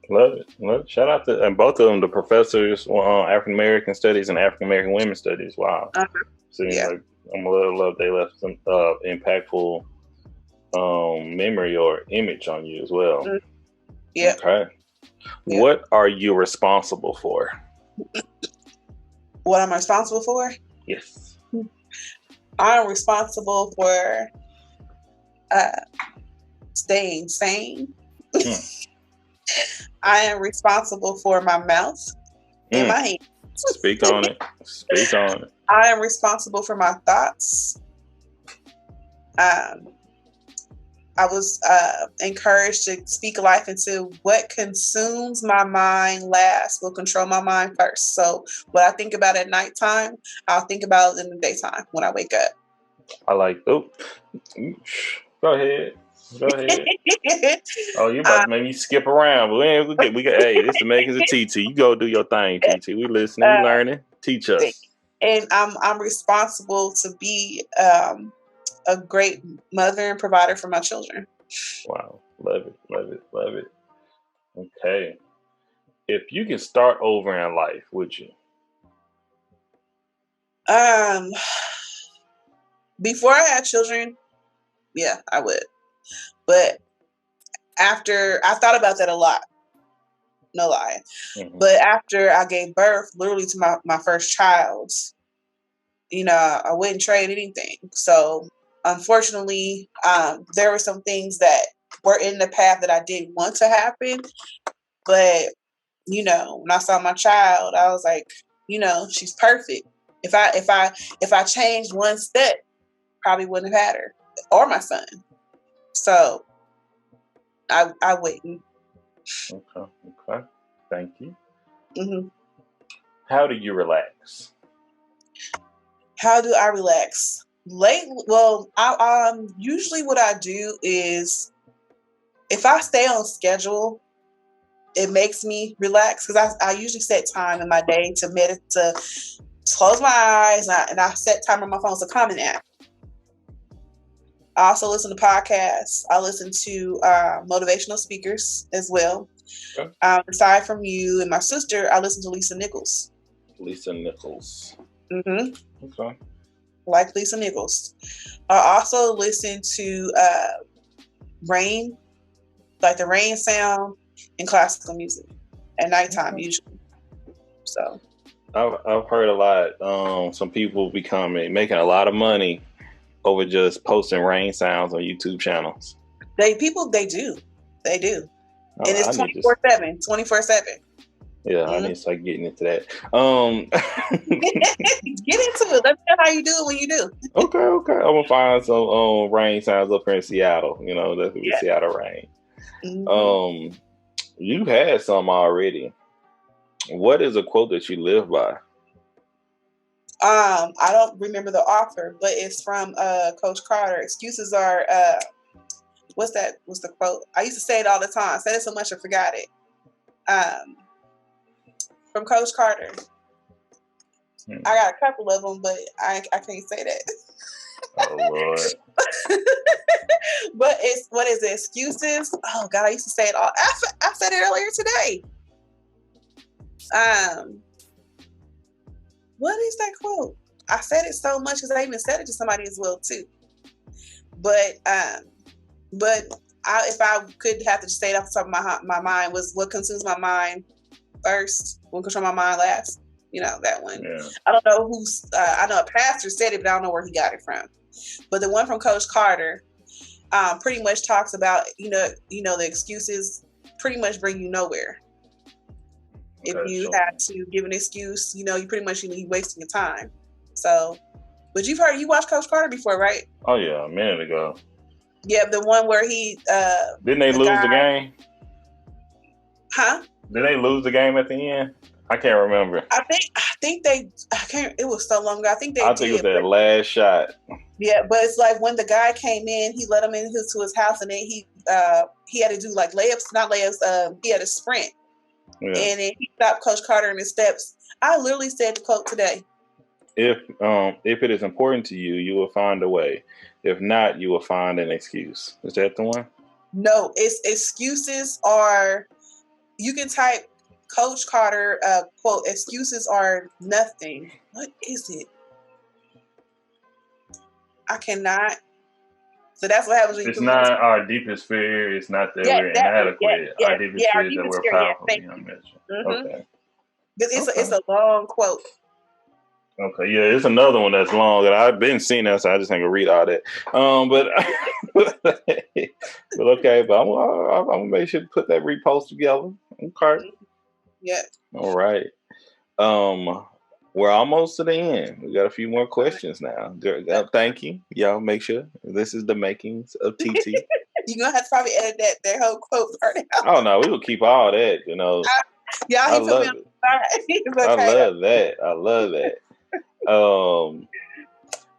Love it. Shout out to both of them, the professors on African American studies and African American women's studies. Wow. Seems like I'm a little love they left some impactful memory or image on you as well. Yeah. Okay. Yeah. What are you responsible for? What am I responsible for? Yes. I'm responsible for staying sane. I am responsible for my mouth and my hands. Speak on it. I am responsible for my thoughts. I was encouraged to speak life into what consumes my mind last will control my mind first. So what I think about at nighttime, I'll think about it in the daytime when I wake up. I like, go ahead. Oh, you about to make me skip around. But we got hey, this is the makers of TT. You go do your thing, TT. We listening, we learning. Teach us. and I'm responsible to be a great mother and provider for my children. Wow. Love it. Love it. Love it. Okay. If you can start over in life, would you? Before I had children, yeah, I would. But after, I thought about that a lot. No lie. Mm-hmm. But after I gave birth, literally to my first child, you know, I wouldn't trade anything. So unfortunately, there were some things that were in the path that I didn't want to happen. But, you know, when I saw my child, I was like, you know, she's perfect. If I changed one step, probably wouldn't have had her or my son. So I wouldn't. Okay. Thank you. Mm-hmm. How do you relax? How do I relax? Well, I usually what I do is if I stay on schedule, it makes me relax because I usually set time in my day to meditate, to close my eyes, and I set time on my phone. It's a common app. I also listen to podcasts. I listen to motivational speakers as well. Okay. Aside from you and my sister, I listen to Lisa Nichols. Lisa Nichols. Mm-hmm. Okay. Like Lisa Nichols. I also listen to rain, like the rain sound, and classical music at nighttime usually. So I've heard a lot. Some people making a lot of money over just posting rain sounds on YouTube channels. They do. And it's 24/7. 24/7. Yeah, Mm-hmm. I need to start getting into that. Get into it. Let me know how you do it when you do. Okay. I'm gonna find some rain sounds up here in Seattle. You know, that's Seattle rain. Mm-hmm. You had some already. What is a quote that you live by? I don't remember the author, but it's from Coach Carter. Excuses are what's the quote? I used to say it all the time. I said it so much I forgot it. From Coach Carter. I got a couple of them, but I can't say that. Oh Lord. But what is it? Excuses? Oh God, I used to say it all. I said it earlier today. What is that quote? I said it so much because I even said it to somebody as well too. But if I could have to just say it off the top of my mind, was what consumes my mind first will control my mind last. You know, that one. Yeah. I don't know who's. I know a pastor said it, but I don't know where he got it from. But the one from Coach Carter, pretty much talks about you know the excuses pretty much bring you nowhere. If you have to give an excuse, you know, you pretty much you're wasting your time. So, but you watched Coach Carter before, right? Oh yeah, a minute ago. Yeah, the one where he didn't they lose the game? Huh? Did they lose the game at the end? I can't remember. I think they. I can't. It was so long ago. I think it was that last shot. Yeah, but it's like when the guy came in, he let him into his house, and then he had to do like not layups. He had a sprint. Yeah. And then he stopped Coach Carter in his steps. I literally said the quote today. If it is important to you, you will find a way. If not, you will find an excuse. Is that the one? No, it's excuses are. You can type Coach Carter quote. Excuses are nothing. What is it? I cannot. So that's what happens when it's not our deepest fear. It's not that we're inadequate. Our deepest fear is that we're powerful. Okay. It's a long quote. Okay, yeah, it's another one that's long that I've been seeing that, so I just ain't gonna read all that. But okay, but I'm gonna make sure to put that repost together. Okay. Yeah. All right. We're almost to the end. We got a few more questions now. Thank you. Y'all make sure this is the makings of TT. You're going to have to probably edit that whole quote part out. Oh, no, we will keep all that, you know. I love it. Okay. I love that.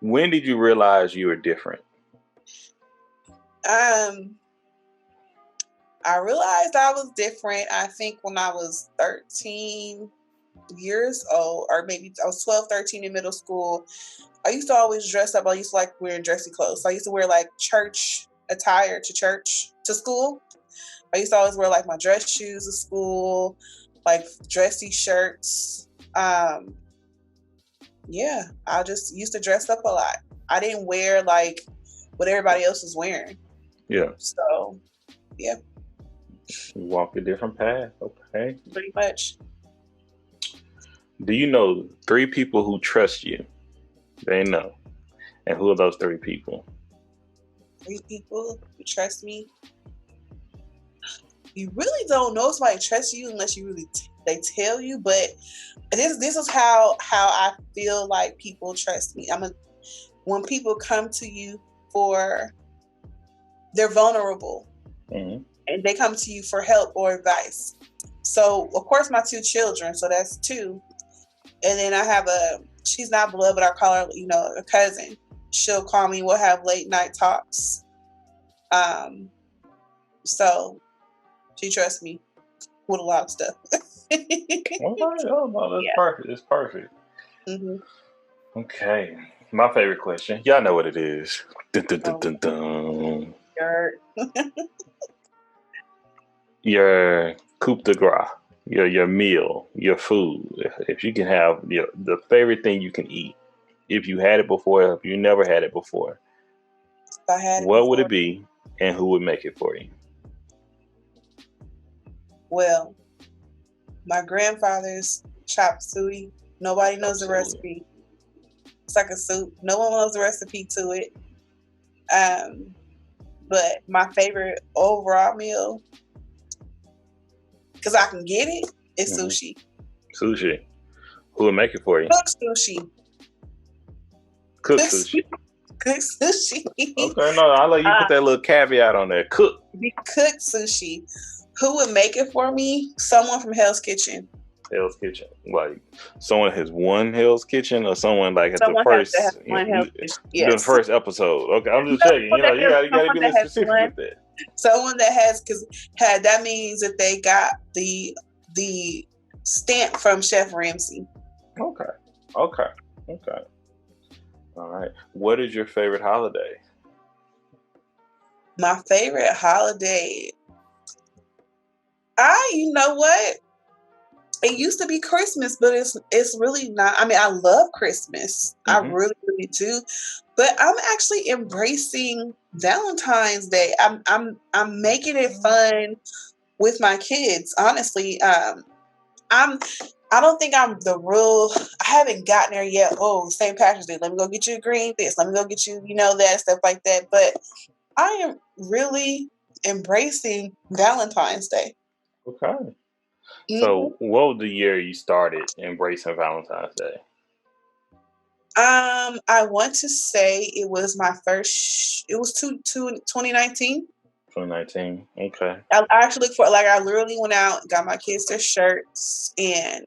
When did you realize you were different? I realized I was different, I think, when I was 13. years old, or maybe I was 12, 13 in middle school, I used to always dress up. I used to like wearing dressy clothes. So I used to wear like church attire to school. I used to always wear like my dress shoes to school, like dressy shirts. Yeah, I just used to dress up a lot. I didn't wear like what everybody else was wearing. Yeah. So, yeah. You walk a different path. Okay. Pretty much. Do you know 3 people who trust you? They know. And who are those 3 people? 3 people who trust me. You really don't know somebody trusts you unless you really they tell you. But this is how I feel like people trust me. When people come to you they're vulnerable, and they come to you for help or advice. So of course my 2 children, so that's 2, and then I have she's not blood, but I call her, a cousin. She'll call me. We'll have late night talks. So she trusts me with a lot of stuff. That's perfect. It's perfect. Mm-hmm. Okay. My favorite question. Y'all know what it is. Dun, dun, dun, dun, dun. Your coup de grace, your meal, your food. If you can have the favorite thing you can eat, if you had it before, if you never had it before, what would it be, and who would make it for you? Well, my grandfather's chopped suey. Nobody knows the recipe. It's like a soup. No one knows the recipe to it. But my favorite overall meal, because I can get it, is sushi. Sushi. Who would make it for you? Cook sushi. Cook sushi. Cook sushi. Okay, no, I'll let you put that little caveat on there. Cook sushi. Who would make it for me? Someone from Hell's Kitchen. Hell's Kitchen, like someone has won Hell's Kitchen, or someone like at the first, the first episode. Okay, I'm just checking. You gotta be a little specific with that. Someone that has, that means that they got the stamp from Chef Ramsay. Okay. All right. What is your favorite holiday? My favorite holiday. You know what? It used to be Christmas, but it's really not. I mean, I love Christmas. I really, really do. But I'm actually embracing Valentine's Day. I'm making it fun with my kids. Honestly, I don't think I'm I haven't gotten there yet. Oh, St. Patrick's Day. Let me go get you a green this. Let me go get you, that stuff like that. But I am really embracing Valentine's Day. Okay. So, what was the year you started embracing Valentine's Day? I want to say it was my first. It was 2019. 2019. Okay. I actually looked for I literally went out and got my kids their shirts, and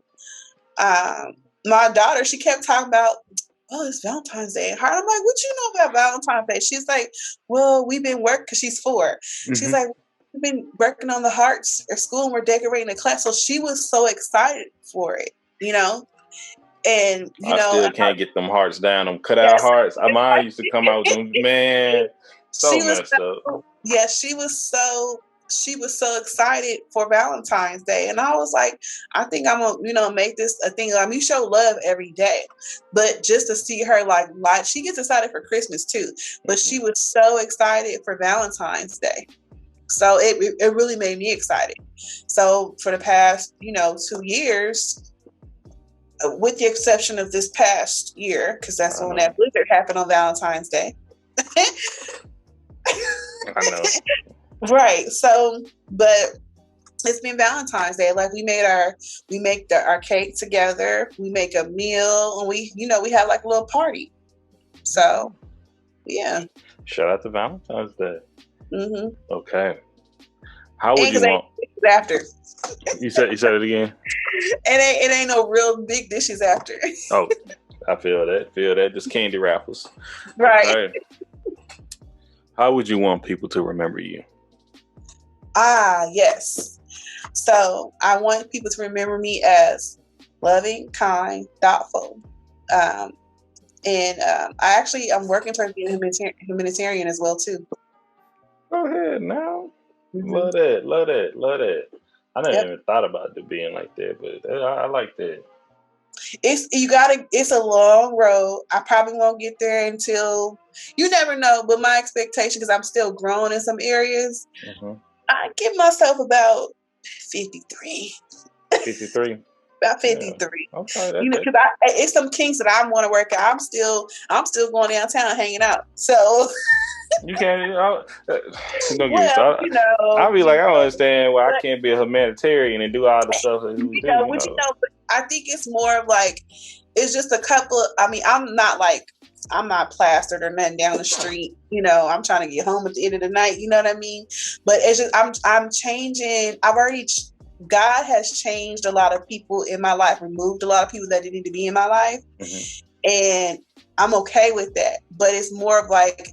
my daughter, she kept talking about, oh, it's Valentine's Day. And I'm like, what you know about Valentine's Day? She's like, well, we've been working, because she's 4. She's like, we've been working on the hearts at school, and we're decorating the class. So she was so excited for it, And I still can't get them hearts down. Them cutout hearts. Mine used to come out with them. Man, so messed up. Yeah, she was so excited for Valentine's Day, and I was like, I think I'm gonna, make this a thing. I mean, you show love every day, but just to see her like she gets excited for Christmas too, but she was so excited for Valentine's Day. So it really made me excited. So for the past, 2 years, with the exception of this past year, because that's when that blizzard happened on Valentine's Day. I know. Right. So, but it's been Valentine's Day. Like we make our cake together. We make a meal, and we have like a little party. So, yeah. Shout out to Valentine's Day. Mm-hmm. Okay. How would you want? After. You said it again. It ain't no real big dishes after. Oh, I feel that. Just candy wrappers. Right. Okay. How would you want people to remember you? Yes. So I want people to remember me as loving, kind, thoughtful. I'm working towards being humanitarian as well too. Go ahead now. Mm-hmm. Love that. I never even thought about it being like that, but I like that. It's a long road. I probably won't get there until, you never know, but my expectation, because I'm still growing in some areas, I give myself about 53. 53? About 53. Yeah. Okay, you know, because it's some kinks that I want to work out. I'm still going downtown hanging out. So you can't. I'll be like, I don't understand why I can't be a humanitarian and do all the stuff that we do. But I think it's more of like, it's just a couple of, I mean, I'm not plastered or nothing down the street. You know, I'm trying to get home at the end of the night. You know what I mean? But it's just, I'm changing. God has changed a lot of people in my life, removed a lot of people that didn't need to be in my life. And I'm okay with that. But it's more of like,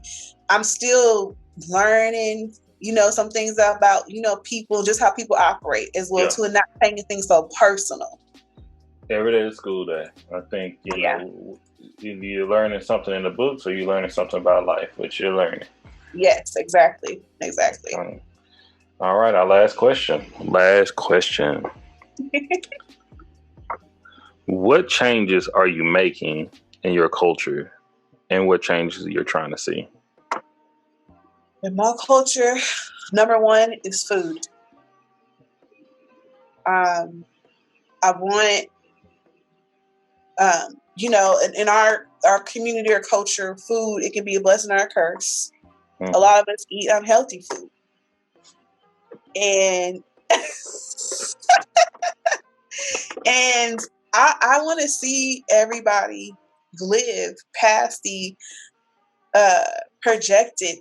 I'm still learning, you know, some things about, you know, people, just how people operate as well too, and not taking things so personal. Every day is school day. I think, you know, you're learning something in the books or you're learning something about life, which you're learning. Yes, exactly. All right, our last question. What changes are you making in your culture, and what changes you're trying to see? In my culture, number one is food. I want, you know, in our community or culture, food, it can be a blessing or a curse. A lot of us eat unhealthy food. And and I want to see everybody live past the projected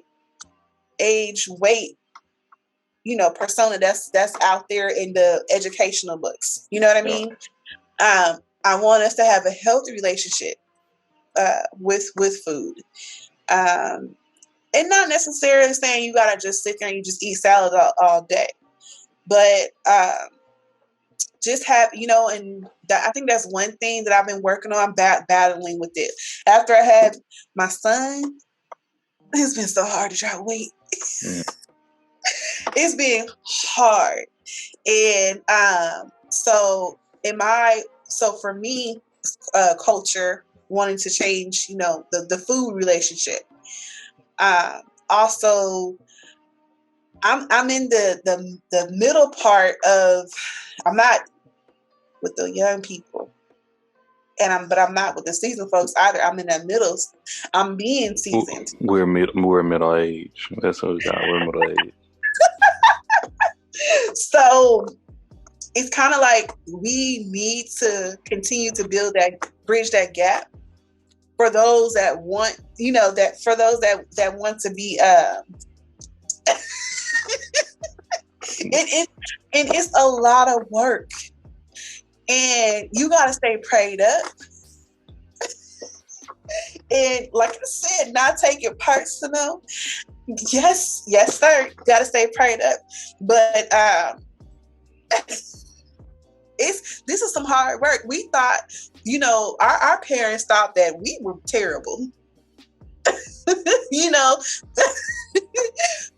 age, weight, you know, persona that's out there in the educational books. You know what I mean? I want us to have a healthy relationship with food. And not necessarily saying you gotta just sit there and you just eat salad all day, but just have, you know, and I think that's one thing that I've been working on, battling with it. After I had my son, it's been so hard to try to wait. It's been hard, and so for me, culture wanting to change, you know, the food relationship. Also, I'm in the middle part of, I'm not with the young people, but I'm not with the seasoned folks either. I'm in that middle. I'm being seasoned. We're middle age. That's what we got. We're middle age. So it's kind of like we need to continue to bridge that gap for those that want, you know, for those that want to be it's a lot of work, and you got to stay prayed up. And like I said, not take it personal. Yes, sir. Got to stay prayed up. But this is some hard work. We thought, you know, our parents thought that we were terrible. You know,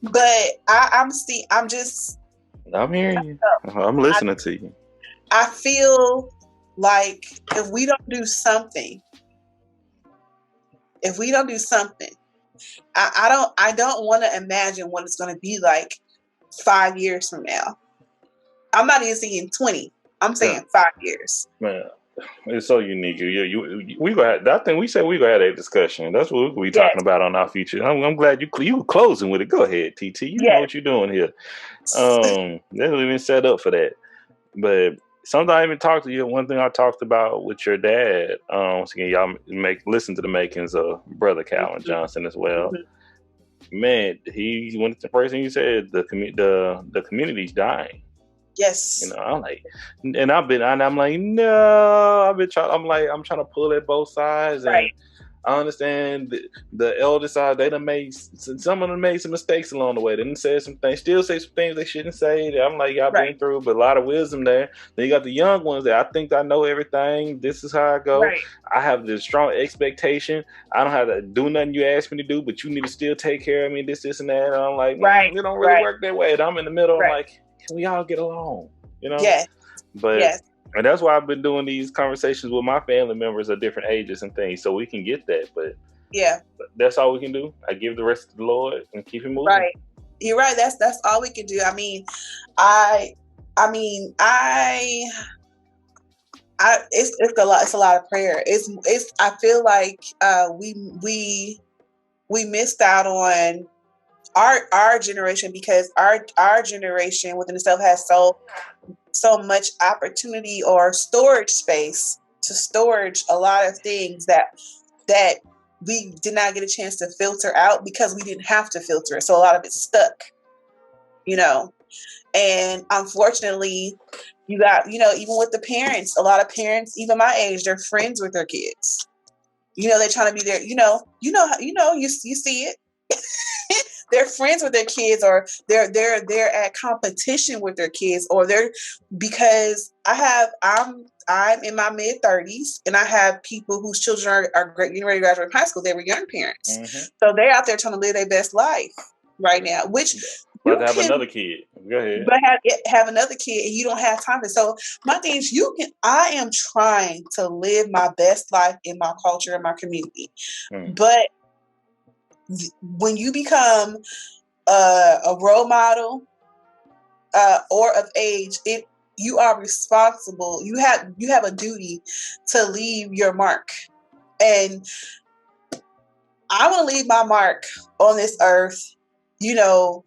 but I'm hearing you. I'm listening to you. I feel like if we don't do something, I don't want to imagine what it's going to be like 5 years from now. I'm not even saying 20. I'm saying 5 years. Man, it's so unique. We gonna have, I think we said we gonna have a discussion. That's what we talking about on our future. I'm glad you were closing with it. Go ahead, TT. You know what you're doing here. That's even set up for that. But something I even talked to you. One thing I talked about with your dad. Once again, y'all listen to the makings of Brother Calvin Johnson as well. Mm-hmm. Man, the first thing he said, the community's dying. Yes. You know, I'm like, I'm trying to pull at both sides. Right. I understand the eldest side, they done made, some of them made some mistakes along the way. They done said some things, still say some things they shouldn't say. I'm like, y'all been through, but a lot of wisdom there. Then you got the young ones that I think I know everything. This is how I go. Right. I have this strong expectation. I don't have to do nothing you ask me to do, but you need to still take care of me, this, and that. And I'm like, it don't really work that way. And I'm in the middle. I'm like, can we all get along? You know? Yes. But and that's why I've been doing these conversations with my family members of different ages and things, so we can get that. But that's all we can do. I give the rest to the Lord and keep him moving. Right. You're right. That's all we can do. I mean, it's a lot. It's a lot of prayer. It's. I feel like we missed out on our generation, because our generation within itself has so much opportunity or storage space to storage a lot of things that we did not get a chance to filter out because we didn't have to filter it. So a lot of it's stuck, you know. And unfortunately, you got, you know, even with the parents, a lot of parents, even my age, they're friends with their kids. You know, they're trying to be there. You see it. They're friends with their kids, or they're at competition with their kids, or because I'm in my mid-30s, and I have people whose children are getting ready to graduate from high school. They were young parents. Mm-hmm. So they're out there trying to live their best life right now, which but have another kid. Go ahead. But have another kid, and you don't have time to. So my thing is, I am trying to live my best life in my culture and my community. But when you become a role model or of age, you are responsible. You have a duty to leave your mark, and I want to leave my mark on this earth. You know,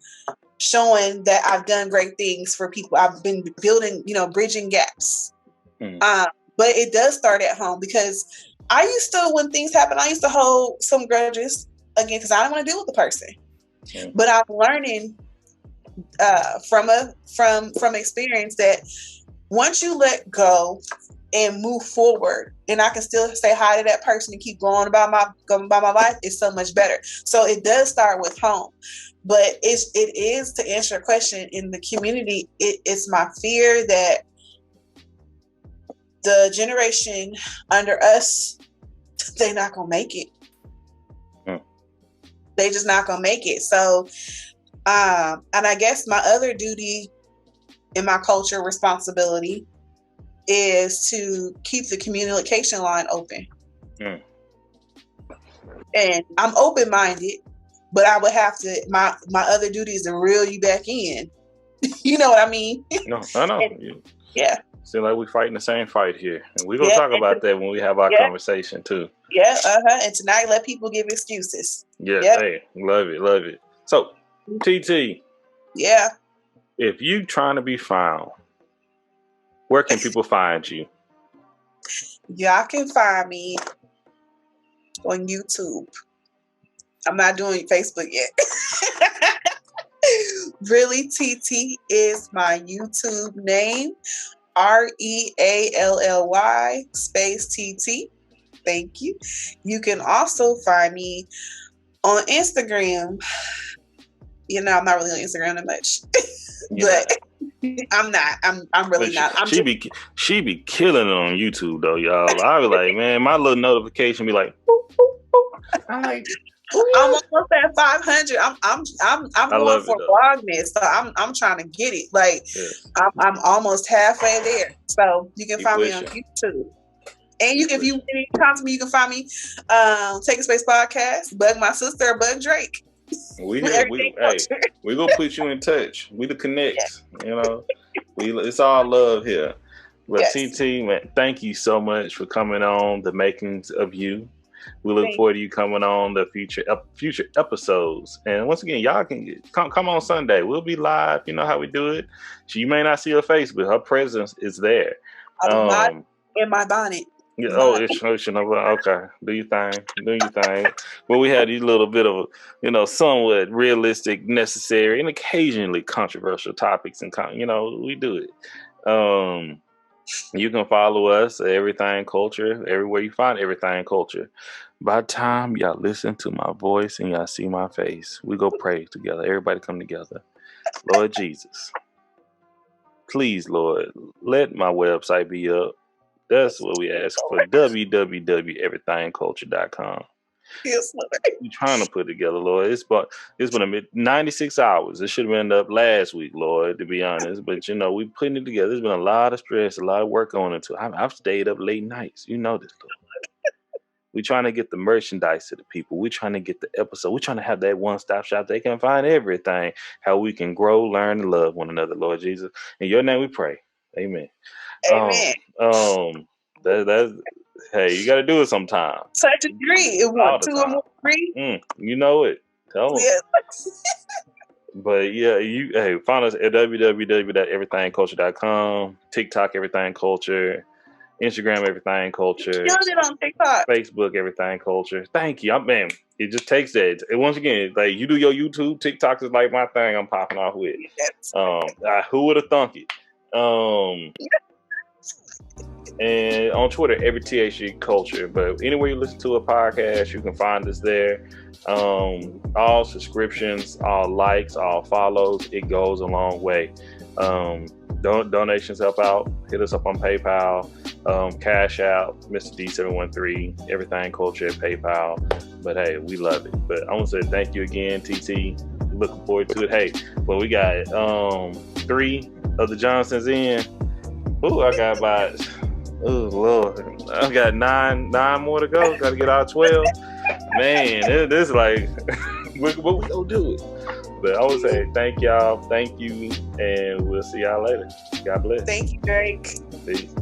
showing that I've done great things for people. I've been building, bridging gaps. But it does start at home, because I used to, when things happen, I used to hold some grudges again because I don't want to deal with the person. But I'm learning from experience that once you let go and move forward, and I can still say hi to that person and keep going about my life, it's so much better. So it does start with home. But it is to answer your question, in the community, it's my fear that the generation under us, they're not gonna make it. They just not gonna make it. So, and I guess my other duty in my culture, responsibility, is to keep the communication line open. And I'm open-minded, but I would have to, my other duty is to reel you back in. You know what I mean? No, I know. Yeah. Seems like we're fighting the same fight here. And we're going to talk about that when we have our conversation too. Yeah, And tonight, let people give excuses. Yeah, hey, love it. So, TT. Yeah. If you trying to be found, where can people find you? Y'all can find me on YouTube. I'm not doing Facebook yet. Really, TT is my YouTube name. REALLY space TT. Thank you. You can also find me on Instagram. I'm not really on Instagram that much, but I'm not. I'm really not. She be killing it on YouTube though, y'all. I was like, man, my little notification be like, boop, boop, boop. I'm like, I'm almost at 500. I'm going for vlogmas, so I'm trying to get it. Like, I'm almost halfway there. So you can find me on YouTube. And if you come to me, you can find me Take a Space Podcast, Bug My Sister, or Bug Drake. We gonna put you in touch. We the connect. It's all love here. But TT, man, thank you so much for coming on The Makings of You. We look forward to you coming on the future episodes. And once again, y'all can come on Sunday. We'll be live. You know how we do it. You may not see her face, but her presence is there. I'm not in my bonnet. Yeah, it's okay. Do your thing. Well, we had these little bit of, somewhat realistic, necessary, and occasionally controversial topics, and we do it. You can follow us at Everything Culture, everywhere you find Everything Culture. By the time y'all listen to my voice and y'all see my face, we go pray together. Everybody come together. Lord Jesus, please, Lord, let my website be up. That's what we ask for. www.everythingculture.com. Yes, Lord. We're trying to put together, Lord. It's been 96 hours. It should have been up last week, Lord, to be honest. But, we putting it together. There's been a lot of stress, a lot of work on it, too. I've stayed up late nights. You know this, Lord. We're trying to get the merchandise to the people. We're trying to get the episode. We're trying to have that one-stop shop. They can find everything, how we can grow, learn, and love one another, Lord Jesus. In your name we pray. Amen. Amen. That's hey, you got to do it sometime. Touch and agree. It want two or more agree. You know it. Tell them. Yeah. But yeah, find us at www.everythingculture.com, TikTok Everything Culture, Instagram Everything Culture, Killing it on TikTok, Facebook Everything Culture. Thank you, man. It just takes that. And once again, like you do your YouTube, TikTok is like my thing. I'm popping off with. Yes. Who would have thunk it? And on Twitter, every THG Culture. But anywhere you listen to a podcast, you can find us there. All subscriptions, all likes, all follows, it goes a long way. Donations help out. Hit us up on PayPal, Cash Out, Mr. D713, Everything Culture at PayPal. But hey, we love it. But I want to say thank you again, TT. Looking forward to it. Hey, well, we got 3 of the Johnsons in. Ooh, I got about. Oh Lord, I got 9 more to go. Got to get out 12. Man, this is like, what we gonna do it? But I would say thank y'all, thank you, and we'll see y'all later. God bless. Thank you, Drake. Peace.